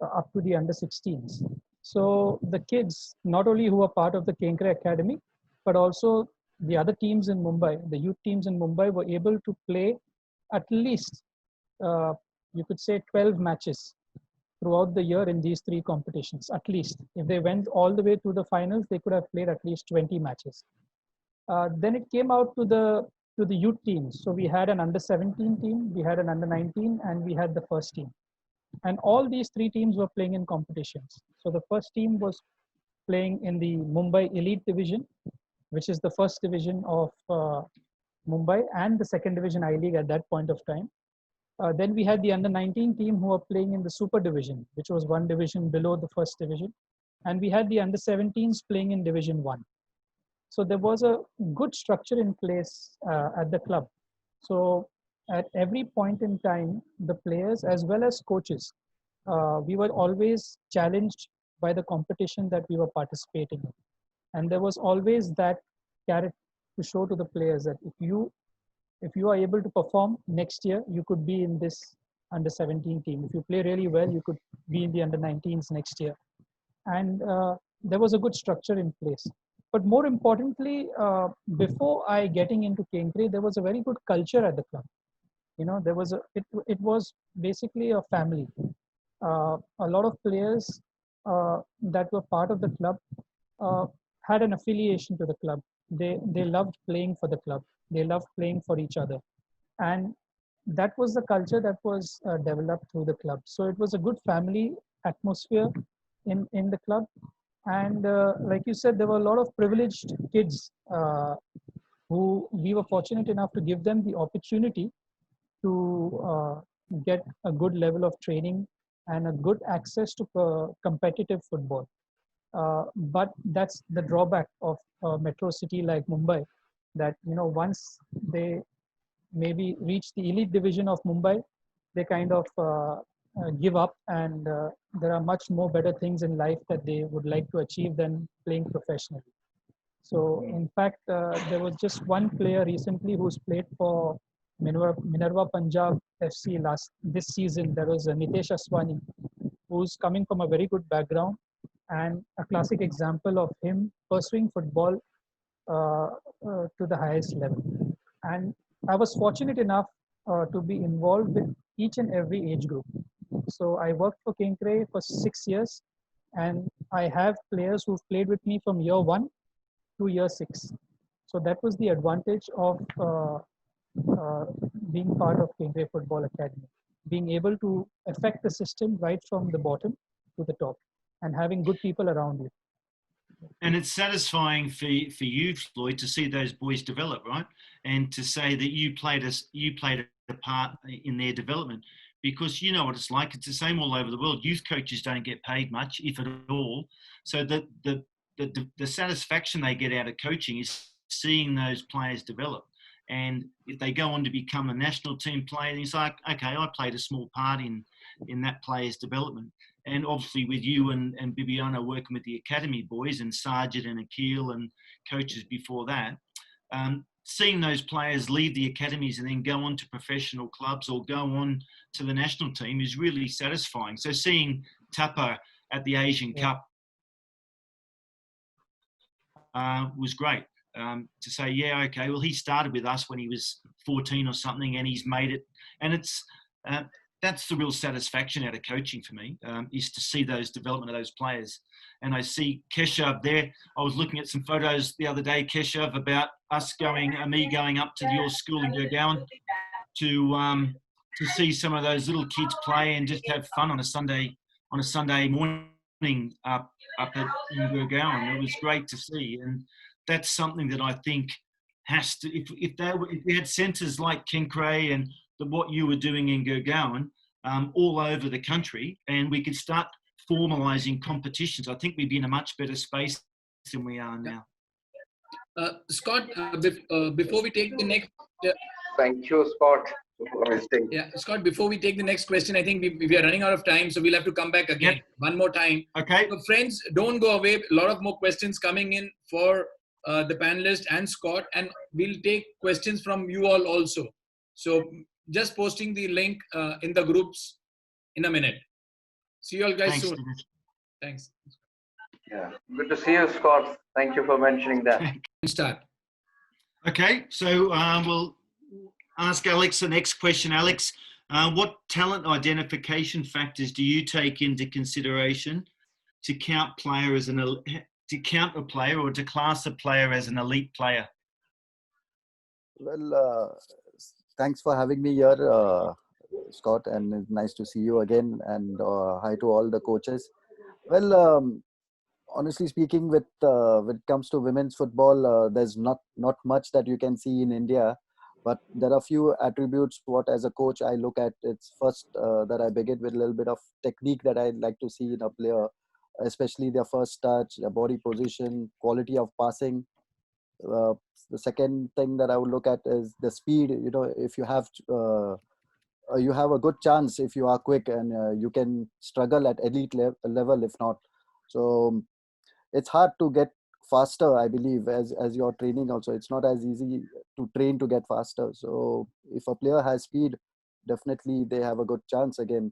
up to the under 16s. So the kids, not only who were part of the Kenkre Academy, but also the other teams in Mumbai, the youth teams in Mumbai, were able to play at least, you could say, 12 matches throughout the year in these 3 competitions. At least, if they went all the way to the finals, they could have played at least 20 matches. Then it came out to the youth teams. So we had an under 17 team, we had an under 19, and we had the first team. And all these 3 teams were playing in competitions. So the first team was playing in the Mumbai Elite Division, which is the first division of Mumbai and the second division I-League at that point of time. Then we had the under 19 team who were playing in the Super Division, which was 1 division below the first division. And we had the under 17s playing in Division 1. So there was a good structure in place at the club. So at every point in time, the players as well as coaches we were always challenged by the competition that we were participating in. And there was always that carrot to show to the players that if you are able to perform next year, you could be in this under 17 team. If you play really well, you could be in the under 19s next year. And there was a good structure in place. But more importantly, before I getting into Kenkre, there was a very good culture at the club. You know, there was it was basically a family. A lot of players that were part of the club uh, had an affiliation to the club. They loved playing for the club. They loved playing for each other, and that was the culture that was developed through the club. So it was a good family atmosphere in the club, and like you said, there were a lot of privileged kids who we were fortunate enough to give them the opportunity to get a good level of training and a good access to competitive football. But that's the drawback of a metro city like Mumbai, that once they maybe reach the elite division of Mumbai, they kind of give up, and there are much more better things in life that they would like to achieve than playing professionally. So in fact, there was just one player recently who's played for Minerva Punjab FC this season. There was Nitesh Aswani, who's coming from a very good background and a classic example of him pursuing football to the highest level. And I was fortunate enough to be involved with each and every age group. So I worked for Kenkre for 6 years, and I have players who've played with me from year 1 to year 6. So that was the advantage of being part of Kenkre Football Academy, being able to affect the system right from the bottom to the top, and having good people around you. And it's satisfying for you, Floyd, to see those boys develop, right? And to say that you played a part in their development, because you know what it's like. It's the same all over the world. Youth coaches don't get paid much, if at all. So the satisfaction they get out of coaching is seeing those players develop. And if they go on to become a national team player, it's like, okay, I played a small part in that player's development. And obviously with you and Bibiano working with the academy boys and Sargent and Akil and coaches before that, seeing those players leave the academies and then go on to professional clubs or go on to the national team is really satisfying. So seeing Tapa at the Asian Cup was great. To say, yeah, okay, well, he started with us when he was 14 or something and he's made it. And it's that's the real satisfaction out of coaching for me, is to see those development of those players. And I see Keshav there. I was looking at some photos the other day, Keshav, about me going up to your school in Gurgaon to see some of those little kids play and just have fun on a Sunday morning up in Gurgaon. It was great to see, and that's something that I think has to. If we had centres like Kenkre and what you were doing in Gurgaon all over the country, and we could start formalising competitions, I think we'd be in a much better space than we are now. Scott, before we take the next... Thank you, Scott. Yeah, Scott, before we take the next question, I think we are running out of time, so we'll have to come back again one more time. Okay. So friends, don't go away. A lot of more questions coming in for the panelists and Scott, and we'll take questions from you all also. So just posting the link in the groups in a minute. See you all guys soon. Thanks. Yeah, good to see you, Scott. Thank you for mentioning that. Start. Okay, so we'll ask Alex the next question. Alex, what talent identification factors do you take into consideration to count a player or to class a player as an elite player? Well, thanks for having me here, Scott, and it's nice to see you again. And hi to all the coaches. Well, honestly speaking, when it comes to women's football, there's not much that you can see in India, but there are a few attributes what as a coach I look at. It's first that I begin with a little bit of technique that I'd like to see in a player, especially their first touch, their body position, quality of passing. The second thing that I would look at is the speed. You know, if you have you have a good chance if you are quick, and you can struggle at elite level if not. So it's hard to get faster, I believe, as you're training also. It's not as easy to train to get faster. So if a player has speed, definitely they have a good chance again.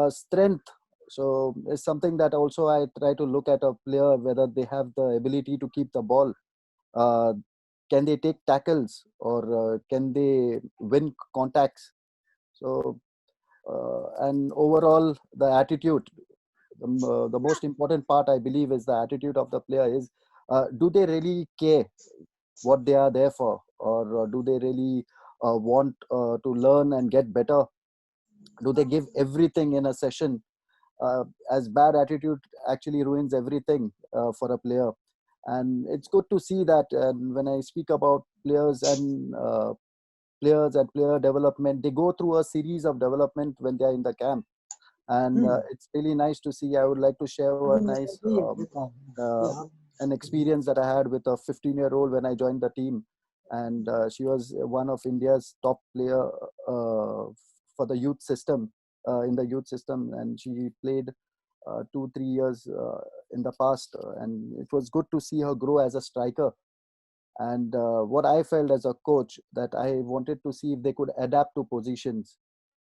Strength, so is something that also I try to look at a player, whether they have the ability to keep the ball. Uh, can they take tackles, or can they win contacts? So and overall the attitude, the most important part I believe is the attitude of the player. Is do they really care what they are there for, or do they really want to learn and get better? Do they give everything in a session? As bad attitude actually ruins everything for a player. And it's good to see that. And when I speak about players and player development, they go through a series of development when they are in the camp, and it's really nice to see. I would like to share a nice an experience that I had with a 15-year-old when I joined the team, and she was one of India's top player for the youth system, in the youth system, and she played 2-3 years in the past, and it was good to see her grow as a striker. And what I felt as a coach, that I wanted to see if they could adapt to positions.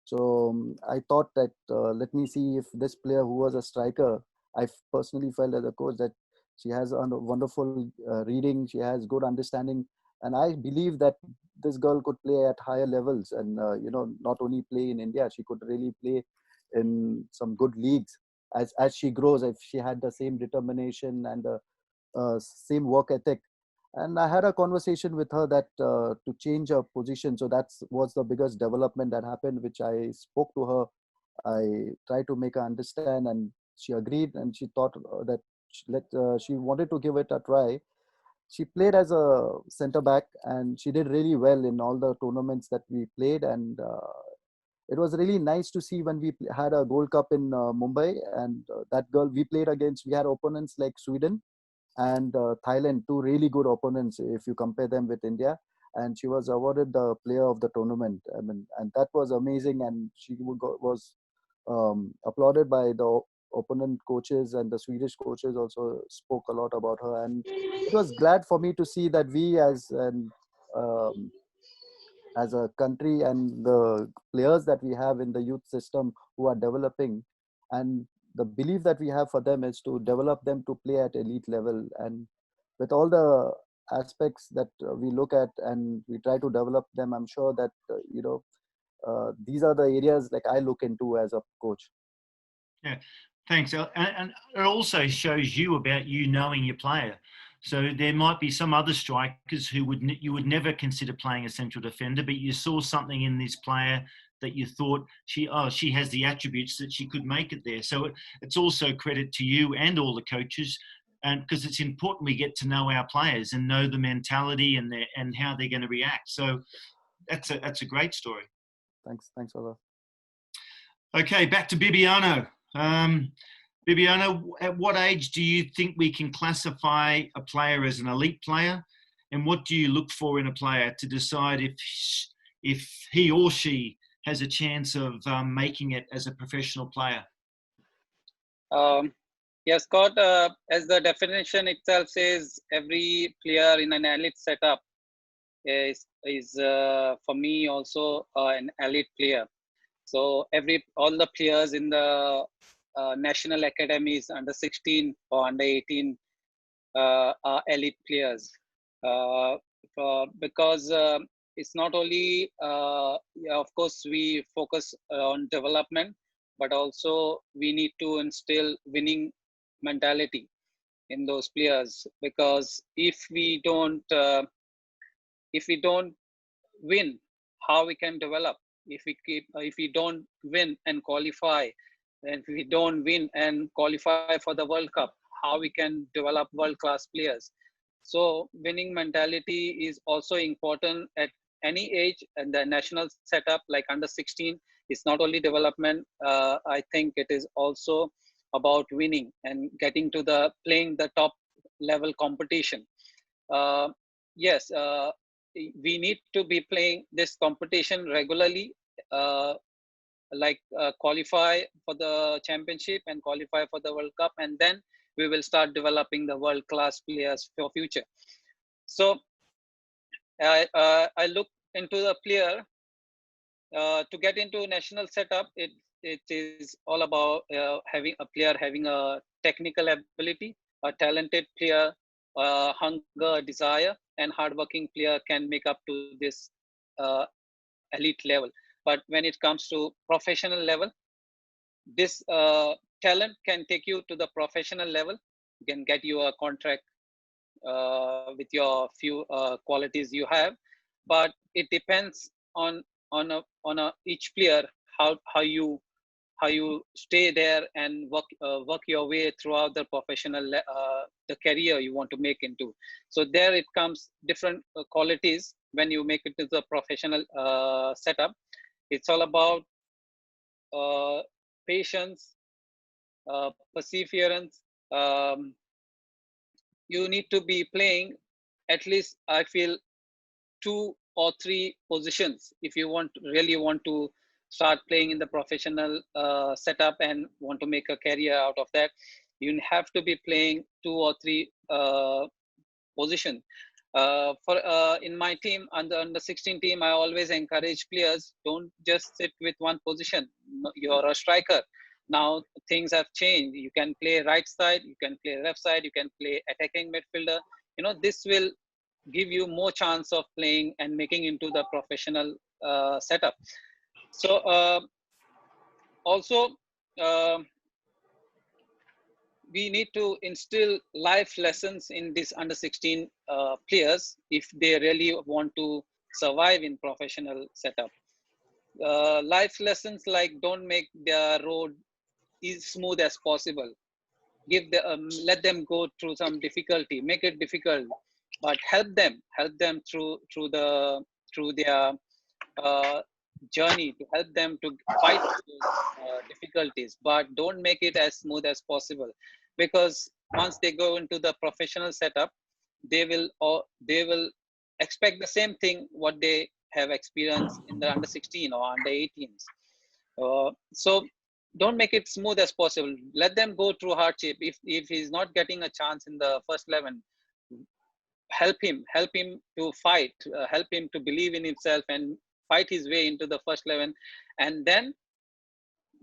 So I thought that let me see if this player who was a striker, I personally felt as a coach that she has a wonderful reading, she has good understanding, and I believe that this girl could play at higher levels, and not only play in India, she could really play in some good leagues as she grows, if she had the same determination and the same work ethic. And I had a conversation with her that to change her position. So that was the biggest development that happened, which I spoke to her. I tried to make her understand, and she agreed, and she thought that she wanted to give it a try. She played as a center back, and she did really well in all the tournaments that we played. And it was really nice to see when we had a Gold Cup in Mumbai, and that girl we played against, we had opponents like Sweden and Thailand, two really good opponents if you compare them with India. And she was awarded the player of the tournament. I mean, and that was amazing. And she was applauded by the opponent coaches, and the Swedish coaches also spoke a lot about her. And it was glad for me to see that we as a country, and the players that we have in the youth system who are developing, and the belief that we have for them is to develop them to play at elite level. And with all the aspects that we look at and we try to develop them, I'm sure that these are the areas like I look into as a coach. Yeah, thanks. And it also shows you about you knowing your player. So there might be some other strikers who you would never consider playing a central defender, but you saw something in this player that you thought she has the attributes that she could make it there. So it's also credit to you and all the coaches, and because it's important we get to know our players and know the mentality and how they're going to react. So that's a great story. Thanks, Ola. Okay, back to Bibiano. Bibiano, at what age do you think we can classify a player as an elite player? And what do you look for in a player to decide if he or she has a chance of making it as a professional player? Yes, Scott, as the definition itself says, every player in an elite setup is for me also an elite player. So all the players in the national academies under 16 or under 18 are elite players, because it's not only of course we focus on development, but also we need to instill winning mentality in those players, because if we don't win, how we can develop? If we don't win and qualify, and if we don't win and qualify for the World Cup, how we can develop world-class players? So winning mentality is also important at any age, and the national setup like under 16 is not only development. I think it is also about winning and getting to playing the top level competition. Yes, we need to be playing this competition regularly. qualify for the championship and qualify for the World Cup, and then we will start developing the world-class players for future. So I look into the player to get into national setup. It is all about having a player having a technical ability, a talented player, hunger, desire, and hardworking player can make up to this elite level. But when it comes to professional level, this talent can take you to the professional level, can get you a contract with your few qualities you have, but it depends on each player how you stay there and work your way throughout the professional the career you want to make into. So there it comes different qualities when you make it to the professional setup. It's all about patience, perseverance. You need to be playing at least, I feel, 2 or 3 positions if you really want to start playing in the professional setup and want to make a career out of that. You have to be playing 2 or 3 positions. In my team, under 16 team, I always encourage players, don't just sit with one position. You're a striker. Now things have changed. You can play right side, you can play left side, you can play attacking midfielder. This will give you more chance of playing and making into the professional setup. So also we need to instill life lessons in these under 16 players if they really want to survive in professional setup. Life lessons like don't make their road as smooth as possible. Let them go through some difficulty, make it difficult, but help them through their journey, to help them to fight those difficulties, but don't make it as smooth as possible, because once they go into the professional setup, they will expect the same thing what they have experienced in the under 16 or under 18s. So don't make it smooth as possible. Let them go through hardship. If he's not getting a chance in the first 11, help him to fight, help him to believe in himself and fight his way into the first 11, and then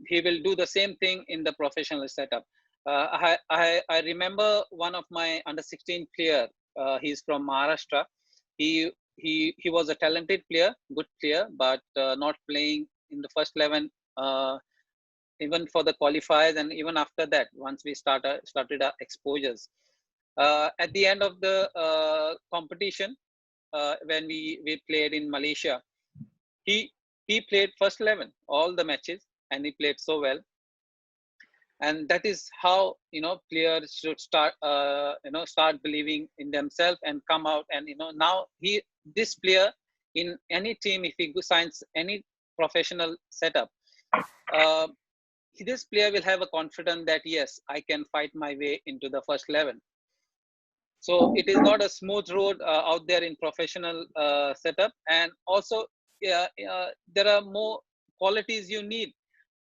he will do the same thing in the professional setup. I remember one of my under 16 player. He's from Maharashtra. He was a talented player, good player, but not playing in the first 11. Even for the qualifiers, and even after that, once we started our exposures. At the end of the competition, when we played in Malaysia, he played first 11 all the matches, and he played so well. And that is how players should start start believing in themselves and come out. And now this player in any team, if he signs any professional setup, this player will have a confidence that yes, I can fight my way into the first 11. So it is not a smooth road out there in professional setup. And also there are more qualities you need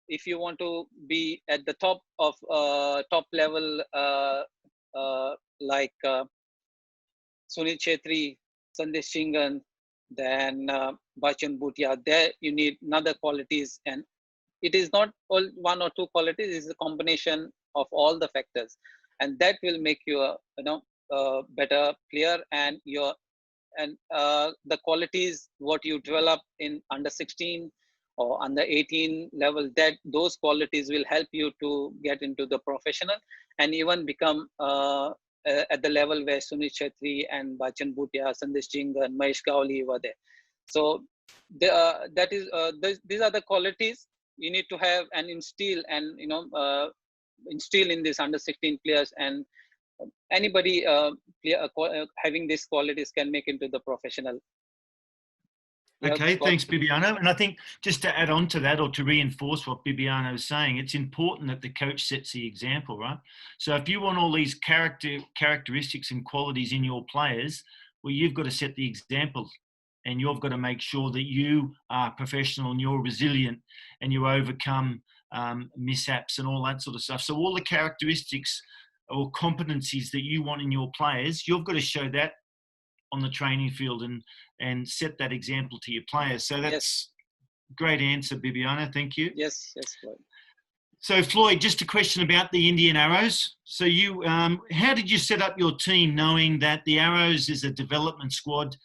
if you want to be at the top of top level, like Sunil Chetri, Sandesh Chingan, then Bachan Bhutia. There you need another qualities, and it is not all 1 or 2 qualities. It's a combination of all the factors, and that will make you a better player. And the qualities what you develop in under 16 or under 18 level, that those qualities will help you to get into the professional and even become at the level where Sunil Chetri and Bachan Bhutia, Sandesh Chingan and Mahesh Gawli were there. So these are the qualities you need to have and instill, and instill in this under 16 players, and anybody having these qualities can make into the professional. Okay, thanks, Bibiano. And I think just to add on to that, or to reinforce what Bibiano is saying, it's important that the coach sets the example, right? So if you want all these characteristics and qualities in your players, well, you've got to set the example. and you've got to make sure that you are professional and you're resilient and you overcome mishaps and all that sort of stuff. So all the characteristics or competencies that you want in your players, you've got to show that on the training field and set that example to your players. So that's great answer, Bibiano. Thank you. Yes, Floyd. So Floyd, just a question about the Indian Arrows. So you, how did you set up your team knowing that the Arrows is a development squad?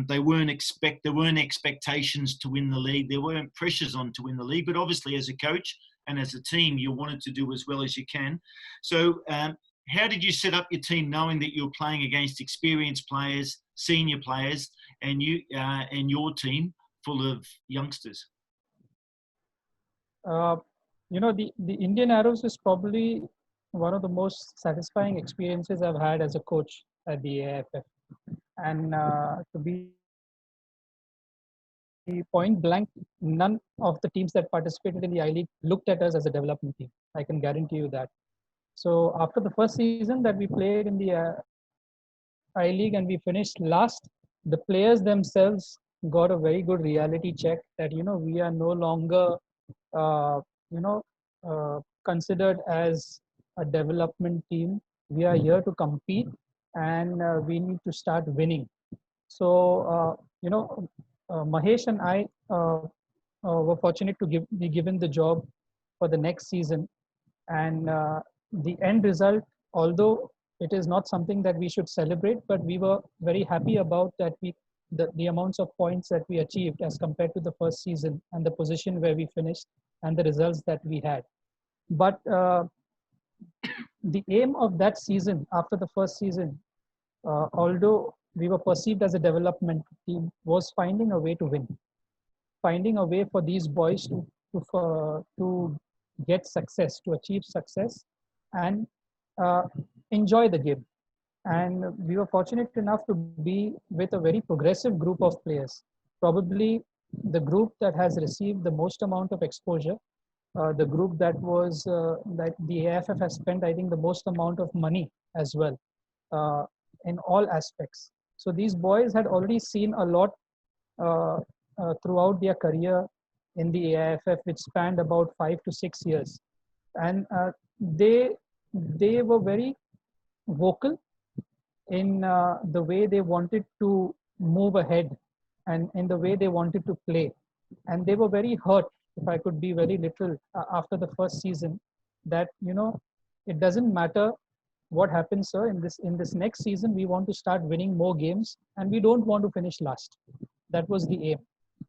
There weren't expectations to win the league. There weren't pressures on to win the league, but obviously as a coach and as a team, you wanted to do as well as you can. So how did you set up your team knowing that you're playing against experienced players, senior players, and your team full of youngsters? The Indian Arrows is probably one of the most satisfying experiences I've had as a coach at the AIFF. And to be point blank, none of the teams that participated in the I-League looked at us as a development team. I can guarantee you that. So after the first season that we played in the I-League and we finished last, the players themselves got a very good reality check that, we are no longer, considered as a development team. We are here to compete and we need to start winning. So, Mahesh and I were fortunate to be given the job for the next season. And the end result, although it is not something that we should celebrate, but we were very happy about that the amounts of points that we achieved as compared to the first season and the position where we finished and the results that we had. But the aim of that season, after the first season, although we were perceived as a development team, was finding a way to win, finding a way for these boys to get success, to achieve success and enjoy the game. And we were fortunate enough to be with a very progressive group of players, probably the group that has received the most amount of exposure, the group that the AIFF has spent, I think, the most amount of money as well, in all aspects. So these boys had already seen a lot throughout their career in the AIFF, which spanned about 5 to 6 years. And they were very vocal in the way they wanted to move ahead and in the way they wanted to play. And they were very hurt, if I could be very literal, after the first season, that, it doesn't matter what happens, sir. In this next season, we want to start winning more games and we don't want to finish last. That was the aim.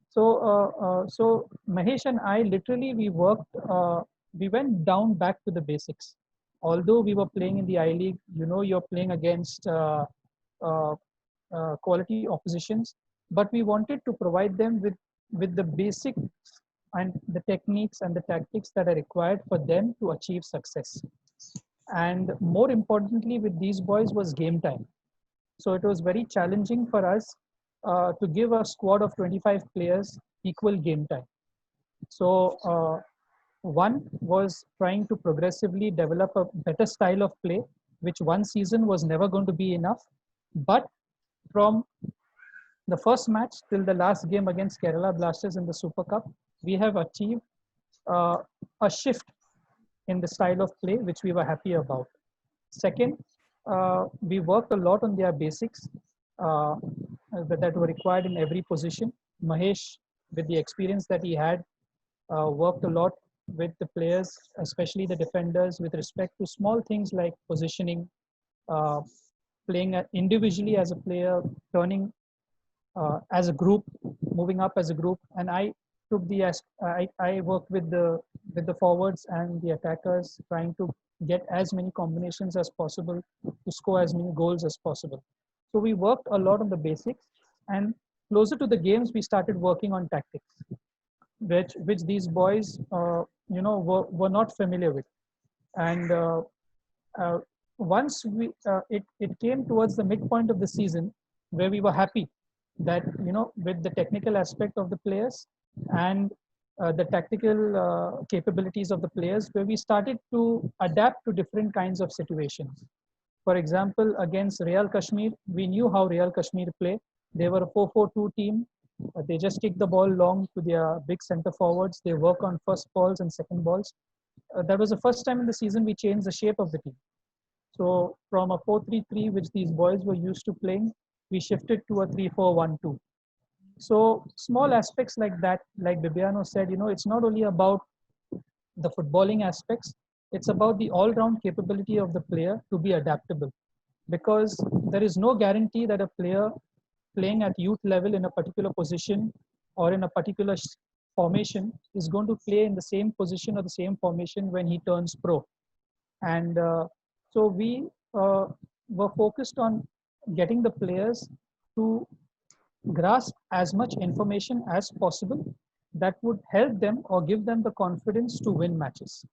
So Mahesh and I, literally, we went down back to the basics. Although we were playing in the I-League, you're playing against quality oppositions, but we wanted to provide them with the basics and the techniques and the tactics that are required for them to achieve success. And more importantly, with these boys was game time. So it was very challenging for us to give a squad of 25 players equal game time. So one was trying to progressively develop a better style of play, which one season was never going to be enough. But from the first match till the last game against Kerala Blasters in the Super Cup, we have achieved a shift in the style of play, which we were happy about. Second, we worked a lot on their basics that were required in every position. Mahesh, with the experience that he had, worked a lot with the players, especially the defenders, with respect to small things like positioning, playing individually as a player, turning as a group, moving up as a group. And I worked with the forwards and the attackers, trying to get as many combinations as possible to score as many goals as possible. So we worked a lot on the basics, and closer to the games, we started working on tactics, which these boys, were not familiar with. And once it came towards the midpoint of the season, where we were happy that, with the technical aspect of the players and the tactical capabilities of the players, where we started to adapt to different kinds of situations. For example, against Real Kashmir, we knew how Real Kashmir play. They were a 4-4-2 team. They just kick the ball long to their big center forwards. They work on first balls and second balls. That was the first time in the season we changed the shape of the team. So from a 4-3-3, which these boys were used to playing, we shifted to a 3-4-1-2. So small aspects like that, like Bibiano said, it's not only about the footballing aspects, it's about the all-round capability of the player to be adaptable. Because there is no guarantee that a player playing at youth level in a particular position or in a particular formation is going to play in the same position or the same formation when he turns pro. And so we were focused on getting the players to grasp as much information as possible that would help them or give them the confidence to win matches.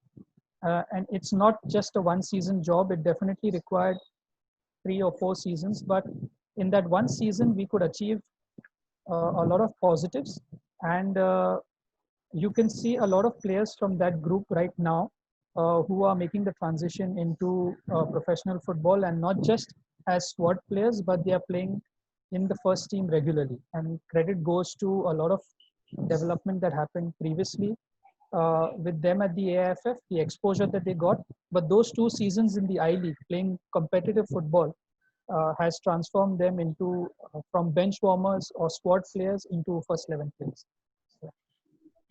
And it's not just a one season job. It definitely required 3 or 4 seasons, but in that one season we could achieve a lot of positives. And you can see a lot of players from that group right now who are making the transition into professional football, and not just as squad players, but they are playing in the first team regularly. And credit goes to a lot of development that happened previously with them at the AIFF, the exposure that they got. But those 2 seasons in the I League playing competitive football has transformed them into from bench warmers or squad players into first 11 players.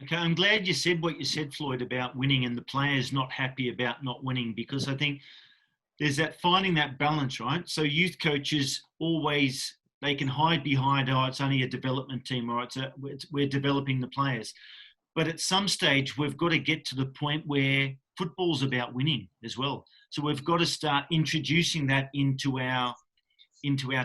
Okay, I'm glad you said what you said, Flyod, about winning and the players not happy about not winning, because I think there's that finding that balance, right? So youth coaches always, they can hide behind, oh, it's only a development team, or we're developing the players. But at some stage, we've got to get to the point where football's about winning as well. So we've got to start introducing that into our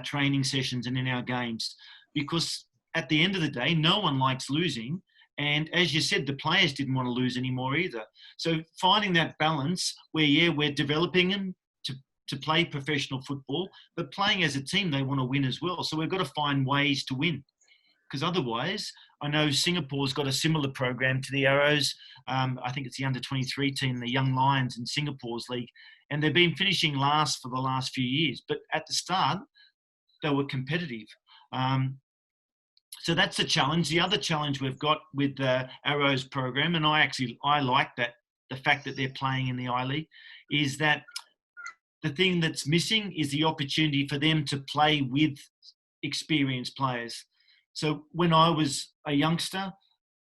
training sessions and in our games, because at the end of the day, no one likes losing. And as you said, the players didn't want to lose anymore either. So finding that balance where, yeah, we're developing them to play professional football, but playing as a team, they want to win as well. So we've got to find ways to win, because otherwise, I know Singapore's got a similar program to the Arrows. I think it's the under-23 team, the Young Lions in Singapore's league. And they've been finishing last for the last few years. But at the start, they were competitive. So that's the challenge. The other challenge we've got with the Arrows program, and I like that, the fact that they're playing in the I-League, is that the thing that's missing is the opportunity for them to play with experienced players. So when I was a youngster,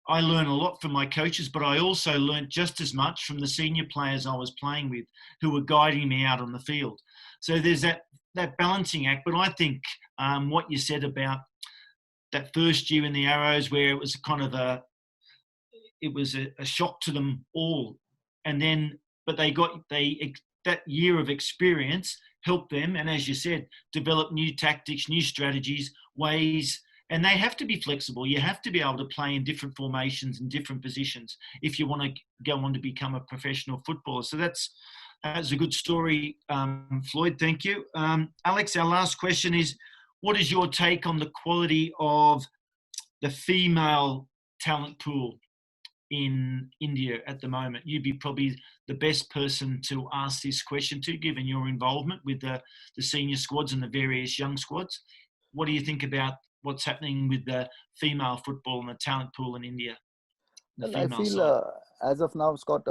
I learned a lot from my coaches, but I also learned just as much from the senior players I was playing with who were guiding me out on the field. So there's that balancing act. But I think what you said about that first year in the Arrows, where it was kind of a shock to them all, and then that year of experience helped them, and as you said, develop new tactics, new strategies, ways. And they have to be flexible. You have to be able to play in different formations and different positions if you want to go on to become a professional footballer. So that's a good story, Flyod. Thank you. Alex, our last question is, what is your take on the quality of the female talent pool in India at the moment? You'd be probably the best person to ask this question to, given your involvement with the senior squads and the various young squads. What do you think about what's happening with the female football and the talent pool in India? Well, I feel as of now, Scott,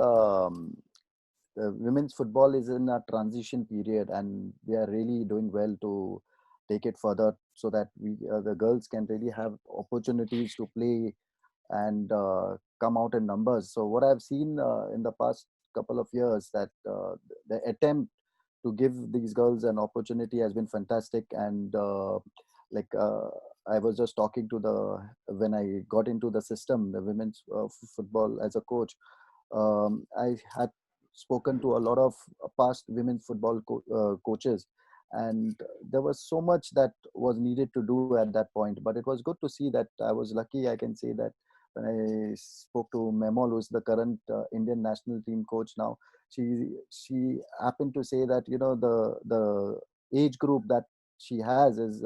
women's football is in a transition period, and we are really doing well to take it further so that the girls can really have opportunities to play and come out in numbers. So what I've seen in the past couple of years, that the attempt to give these girls an opportunity has been fantastic. And I was just talking to when I got into the system, the women's football as a coach, I had spoken to a lot of past women's football coaches, and there was so much that was needed to do at that point. But it was good to see that I was lucky, I can say, that when I spoke to Memol, who's the current Indian national team coach now, she happened to say that, you know, the age group that she has is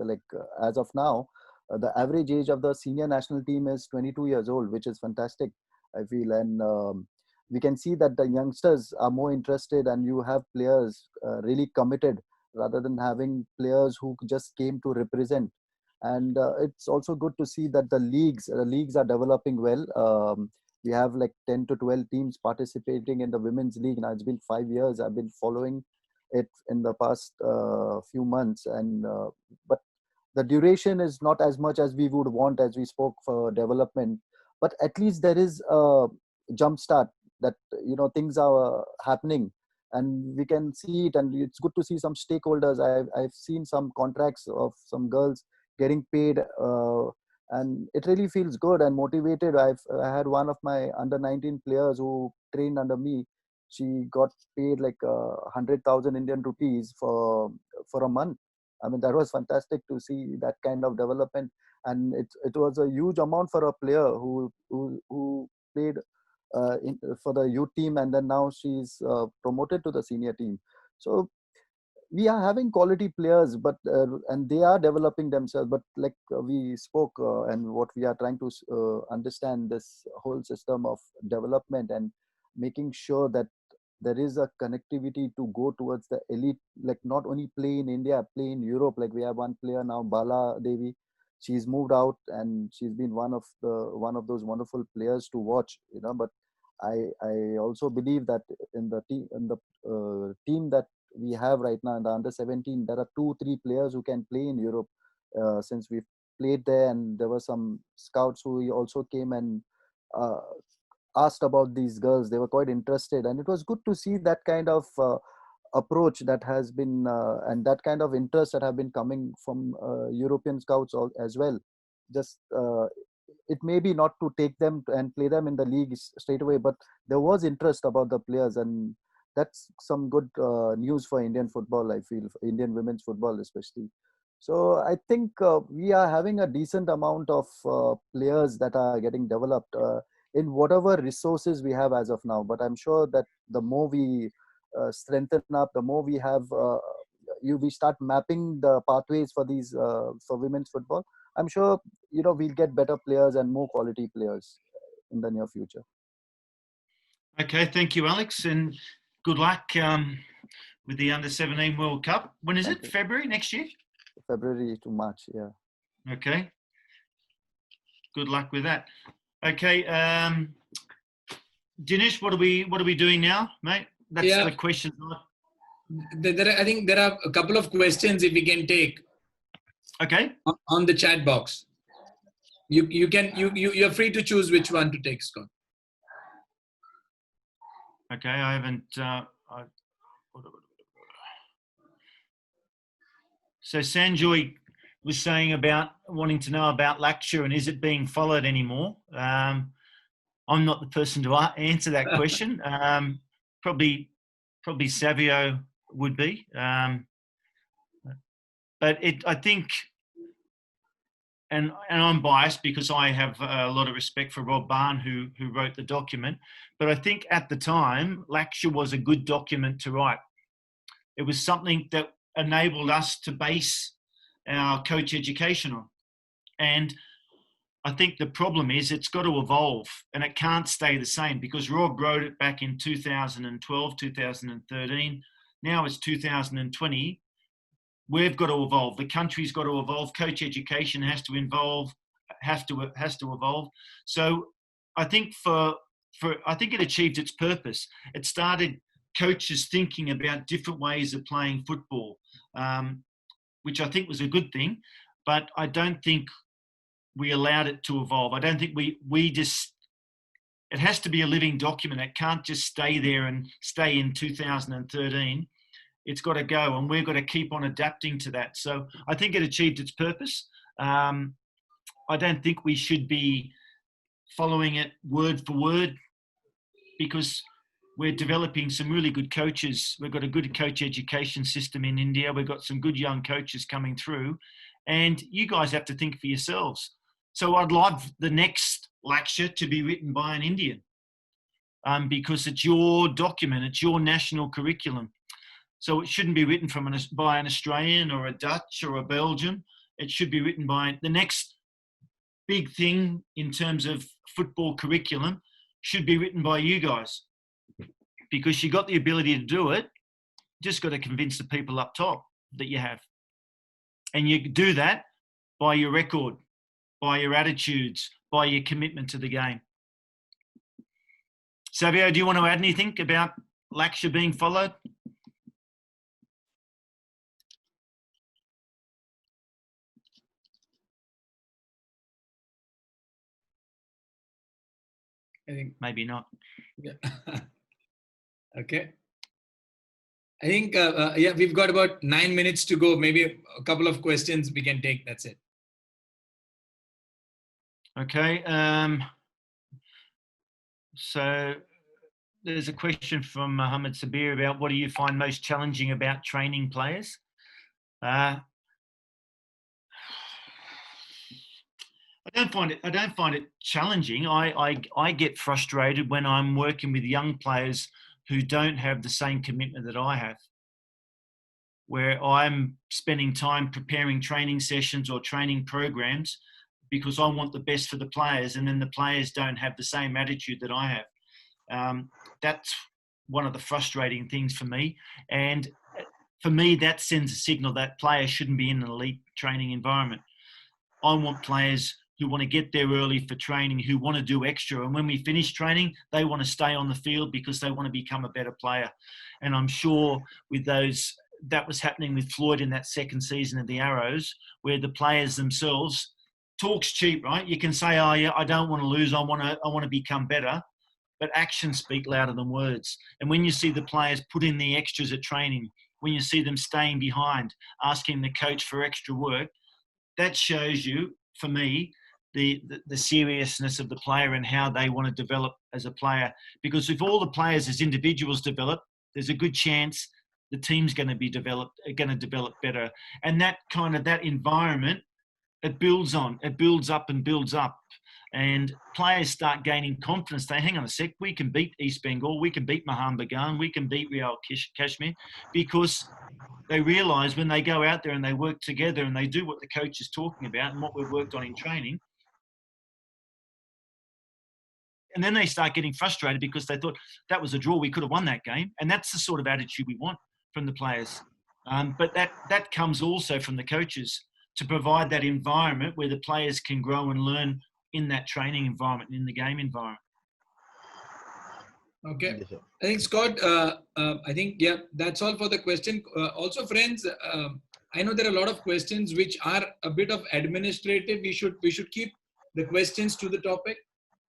as of now, the average age of the senior national team is 22 years old, which is fantastic, I feel. And we can see that the youngsters are more interested, and you have players really committed rather than having players who just came to represent. And it's also good to see that the leagues are developing well. We have like 10 to 12 teams participating in the women's league. Now it's been 5 years. I've been following it in the past few months, and but the duration is not as much as we would want, as we spoke, for development. But at least there is a jump start that, things are happening, and we can see it. And it's good to see some stakeholders. I've seen some contracts of some girls getting paid, and it really feels good and motivated. I had one of my under 19 players who trained under me. She got paid like 100,000 Indian rupees for a month. I mean, that was fantastic to see that kind of development, and it was a huge amount for a player who played for the youth team, and then now she's promoted to the senior team. So we are having quality players, but and they are developing themselves. But like we spoke, and what we are trying to understand, this whole system of development and making sure that there is a connectivity to go towards the elite, like not only play in India, play in Europe. Like we have one player now, Bala Devi. She's moved out, and she's been one of those wonderful players to watch. But I also believe that in the team that we have right now in the under 17, there are 2-3 players who can play in Europe, since we've played there, and there were some scouts who also came and asked about these girls. They were quite interested, and it was good to see that kind of approach that has been and that kind of interest that have been coming from European scouts as well. Just it may be not to take them and play them in the league straight away, but there was interest about the players, and that's some good news for Indian football, I feel, for Indian women's football especially. So I think we are having a decent amount of players that are getting developed in whatever resources we have as of now. But I'm sure that the more we strengthen up, the more we have, we start mapping the pathways for these for women's football. I'm sure we'll get better players and more quality players in the near future. Okay, thank you, Alex, and good luck with the Under 17 World Cup. When is it? February next year? February to March, yeah. Okay. Good luck with that. Okay, Dinesh, what are we doing now, mate? That's the question. I think there are a couple of questions if we can take. Okay. On the chat box. You're free to choose which one to take, Scott. Okay, I haven't. So Sanjoy was saying about wanting to know about Laksha and is it being followed anymore? I'm not the person to answer that question. Probably Savio would be. But I think, and I'm biased because I have a lot of respect for Rob Barn, who wrote the document. But I think at the time, Laksha was a good document to write. It was something that enabled us to base our coach education on. And I think the problem is it's got to evolve and it can't stay the same, because Rob wrote it back in 2012, 2013. Now it's 2020. We've got to evolve. The country's got to evolve. Coach education has to evolve. So I think I think it achieved its purpose. It started coaches thinking about different ways of playing football, which I think was a good thing. But I don't think we allowed it to evolve. I don't think we just. It has to be a living document. It can't just stay there and stay in 2013. It's got to go, and we've got to keep on adapting to that. So I think it achieved its purpose. I don't think we should be following it word for word, because we're developing some really good coaches. We've got a good coach education system in India. We've got some good young coaches coming through, and you guys have to think for yourselves. So I'd love the next Laksha to be written by an Indian, because it's your document, it's your national curriculum. So it shouldn't be written by an Australian or a Dutch or a Belgian. It should be written by the next big thing in terms of football curriculum should be written by you guys, because you got the ability to do it. Just got to convince the people up top that you have. And you do that by your record, by your attitudes, by your commitment to the game. Savio, do you want to add anything about Laksha being followed? I think Maybe not. yeah. Okay. I think yeah, we've got about 9 minutes to go. Maybe a couple of questions we can take. That's it. Okay. So there's a question from Mohammed Sabir about what do you find most challenging about training players? I don't find it challenging. I get frustrated when I'm working with young players who don't have the same commitment that I have, where I'm spending time preparing training sessions or training programs because I want the best for the players, and then the players don't have the same attitude that I have. That's one of the frustrating things for me. And for me, that sends a signal that players shouldn't be in an elite training environment. I want players who want to get there early for training, who want to do extra. And when we finish training, they want to stay on the field because they want to become a better player. And I'm sure with those, that was happening with Flyod in that second season of the Arrows, where the players themselves, talk's cheap, right? You can say, oh yeah, I don't want to lose. I want to become better. But actions speak louder than words. And when you see the players put in the extras at training, when you see them staying behind, asking the coach for extra work, that shows you, for me, the seriousness of the player and how they want to develop as a player. Because if all the players as individuals develop, there's a good chance the team's going to develop better. And that environment, it builds up and builds up. And players start gaining confidence. They hang on a sec, we can beat East Bengal, we can beat Mohammedan, we can beat Real Kashmir, because they realise when they go out there and they work together and they do what the coach is talking about and what we've worked on in training. And then they start getting frustrated because they thought that was a draw, we could have won that game. And that's the sort of attitude we want from the players. But that comes also from the coaches to provide that environment where the players can grow and learn in that training environment, in the game environment. Okay. I think, Scott, I think, yeah, that's all for the question. Also, friends, I know there are a lot of questions which are a bit of administrative. We should keep the questions to the topic.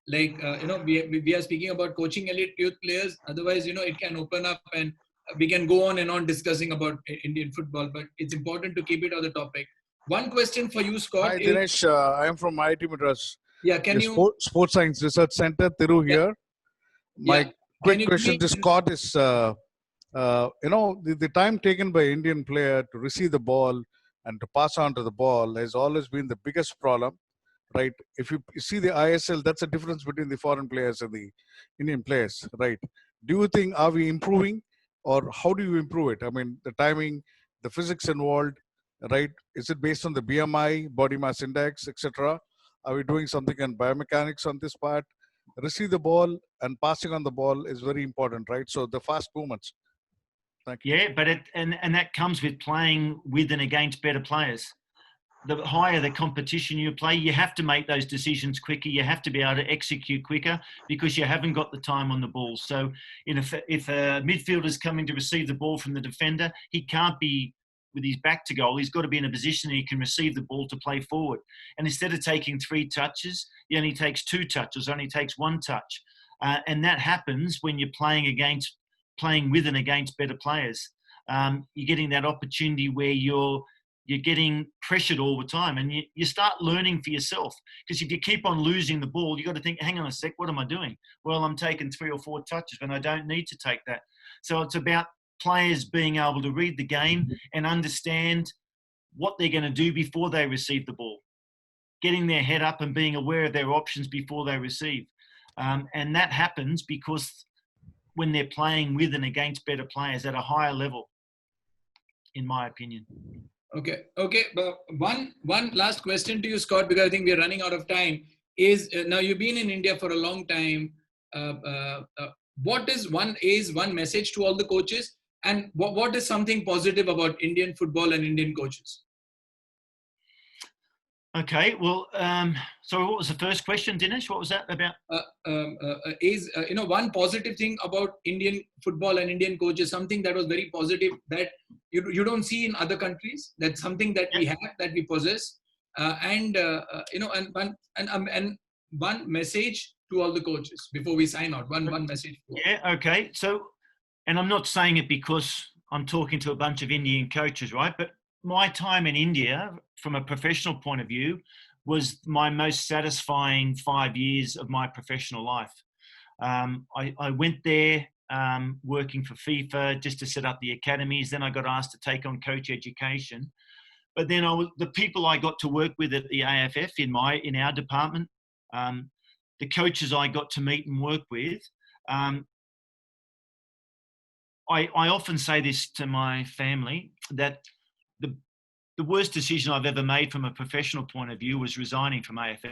Like, we are speaking about coaching elite youth players. Otherwise, it can open up and we can go on and on discussing about Indian football, but it's important to keep it on the topic. One question for you, Scott. Hi, Dinesh. I am from IIT Madras. Yeah, can you... Sports Science Research Center, Thiru here. My quick question to Scott is, the time taken by Indian player to receive the ball and to pass on to the ball has always been the biggest problem, right? If you see the ISL, that's the difference between the foreign players and the Indian players, right? Do you think, are we improving, or how do you improve it? I mean, the timing, the physics involved, right? Is it based on the BMI, body mass index, etc.? Are we doing something in biomechanics on this part? Receive the ball and passing on the ball is very important, right? So the fast movements. Thank you. Yeah, but and that comes with playing with and against better players. The higher the competition you play, you have to make those decisions quicker. You have to be able to execute quicker because you haven't got the time on the ball. So if a midfielder's coming to receive the ball from the defender, he can't be with his back to goal. He's got to be in a position that he can receive the ball to play forward. And instead of taking 3 touches, he only takes 2 touches, only takes 1 touch. And that happens when you're playing with and against better players. You're getting that opportunity where you're getting pressured all the time, and you start learning for yourself. Because if you keep on losing the ball, you got to think, hang on a sec, what am I doing? Well, I'm taking 3 or 4 touches when I don't need to take that. So it's about players being able to read the game and understand what they're going to do before they receive the ball, getting their head up and being aware of their options before they receive. And that happens because when they're playing with and against better players at a higher level, in my opinion. Okay. But one last question to you, Scott, because I think we're running out of time. Is now you've been in India for a long time. What is one message to all the coaches, and what is something positive about Indian football and Indian coaches? Okay, well, so what was the first question, Dinesh? What was that about? One positive thing about Indian football and Indian coaches, something that was very positive that you don't see in other countries. That's something that we have, that we possess, and one message to all the coaches before we sign out. One message. Yeah. Okay. So, and I'm not saying it because I'm talking to a bunch of Indian coaches, right? But my time in India, from a professional point of view, was my most satisfying 5 years of my professional life. I went there working for FIFA just to set up the academies. Then I got asked to take on coach education. But then the people I got to work with at the AIFF in our department, the coaches I got to meet and work with, I often say this to my family, that the worst decision I've ever made from a professional point of view was resigning from AFF.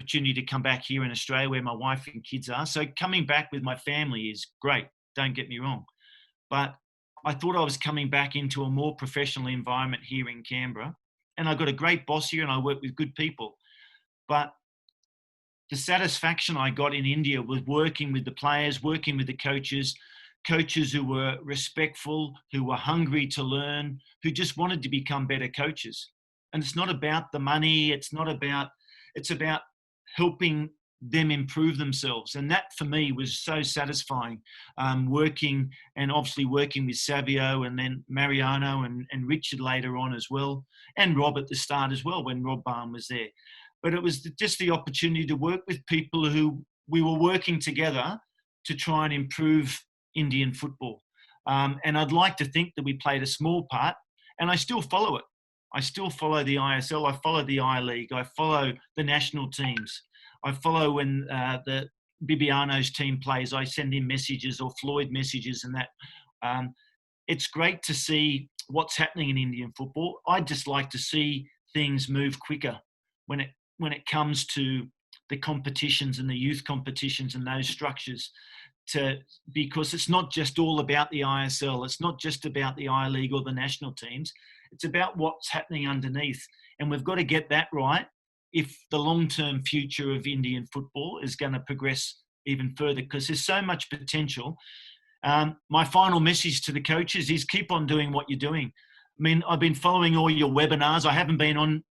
Opportunity to come back here in Australia where my wife and kids are. So coming back with my family is great, don't get me wrong. But I thought I was coming back into a more professional environment here in Canberra. And I got a great boss here and I work with good people. But the satisfaction I got in India was working with the players, working with the coaches who were respectful, who were hungry to learn, who just wanted to become better coaches. And it's not about the money. It's about helping them improve themselves. And that for me was so satisfying, working with Savio and then Mariano and Richard later on as well, and Rob at the start as well when Rob Barn was there. But it was just the opportunity to work with people who we were working together to try and improve Indian football. And I'd like to think that we played a small part, and I still follow it. I still follow the ISL, I follow the I-League, I follow the national teams. I follow when the Bibiano's team plays, I send him messages or Flyod messages and that. It's great to see what's happening in Indian football. I'd just like to see things move quicker when it comes to the competitions and the youth competitions and those structures, because it's not just all about the ISL. It's not just about the I-League or the national teams. It's about what's happening underneath. And we've got to get that right if the long-term future of Indian football is going to progress even further, because there's so much potential. My final message to the coaches is keep on doing what you're doing. I mean, I've been following all your webinars. I haven't been on,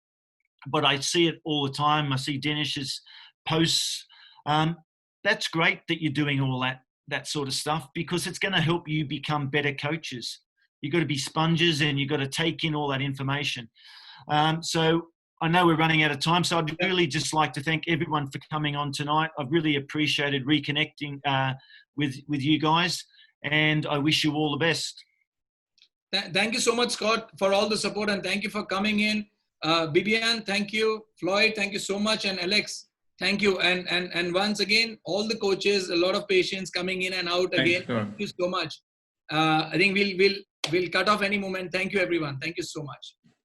but I see it all the time. I see Dinesh's posts. That's great that you're doing all that sort of stuff, because it's going to help you become better coaches. You've got to be sponges and you've got to take in all that information. So I know we're running out of time, so I'd really just like to thank everyone for coming on tonight. I've really appreciated reconnecting with you guys, and I wish you all the best. Thank you so much, Scott, for all the support, and thank you for coming in. Bibian, thank you. Flyod, thank you so much. And Alex, thank you. And once again, all the coaches, a lot of patience coming in and out again. Thank you so much. I think we'll cut off any moment. Thank you, everyone. Thank you so much.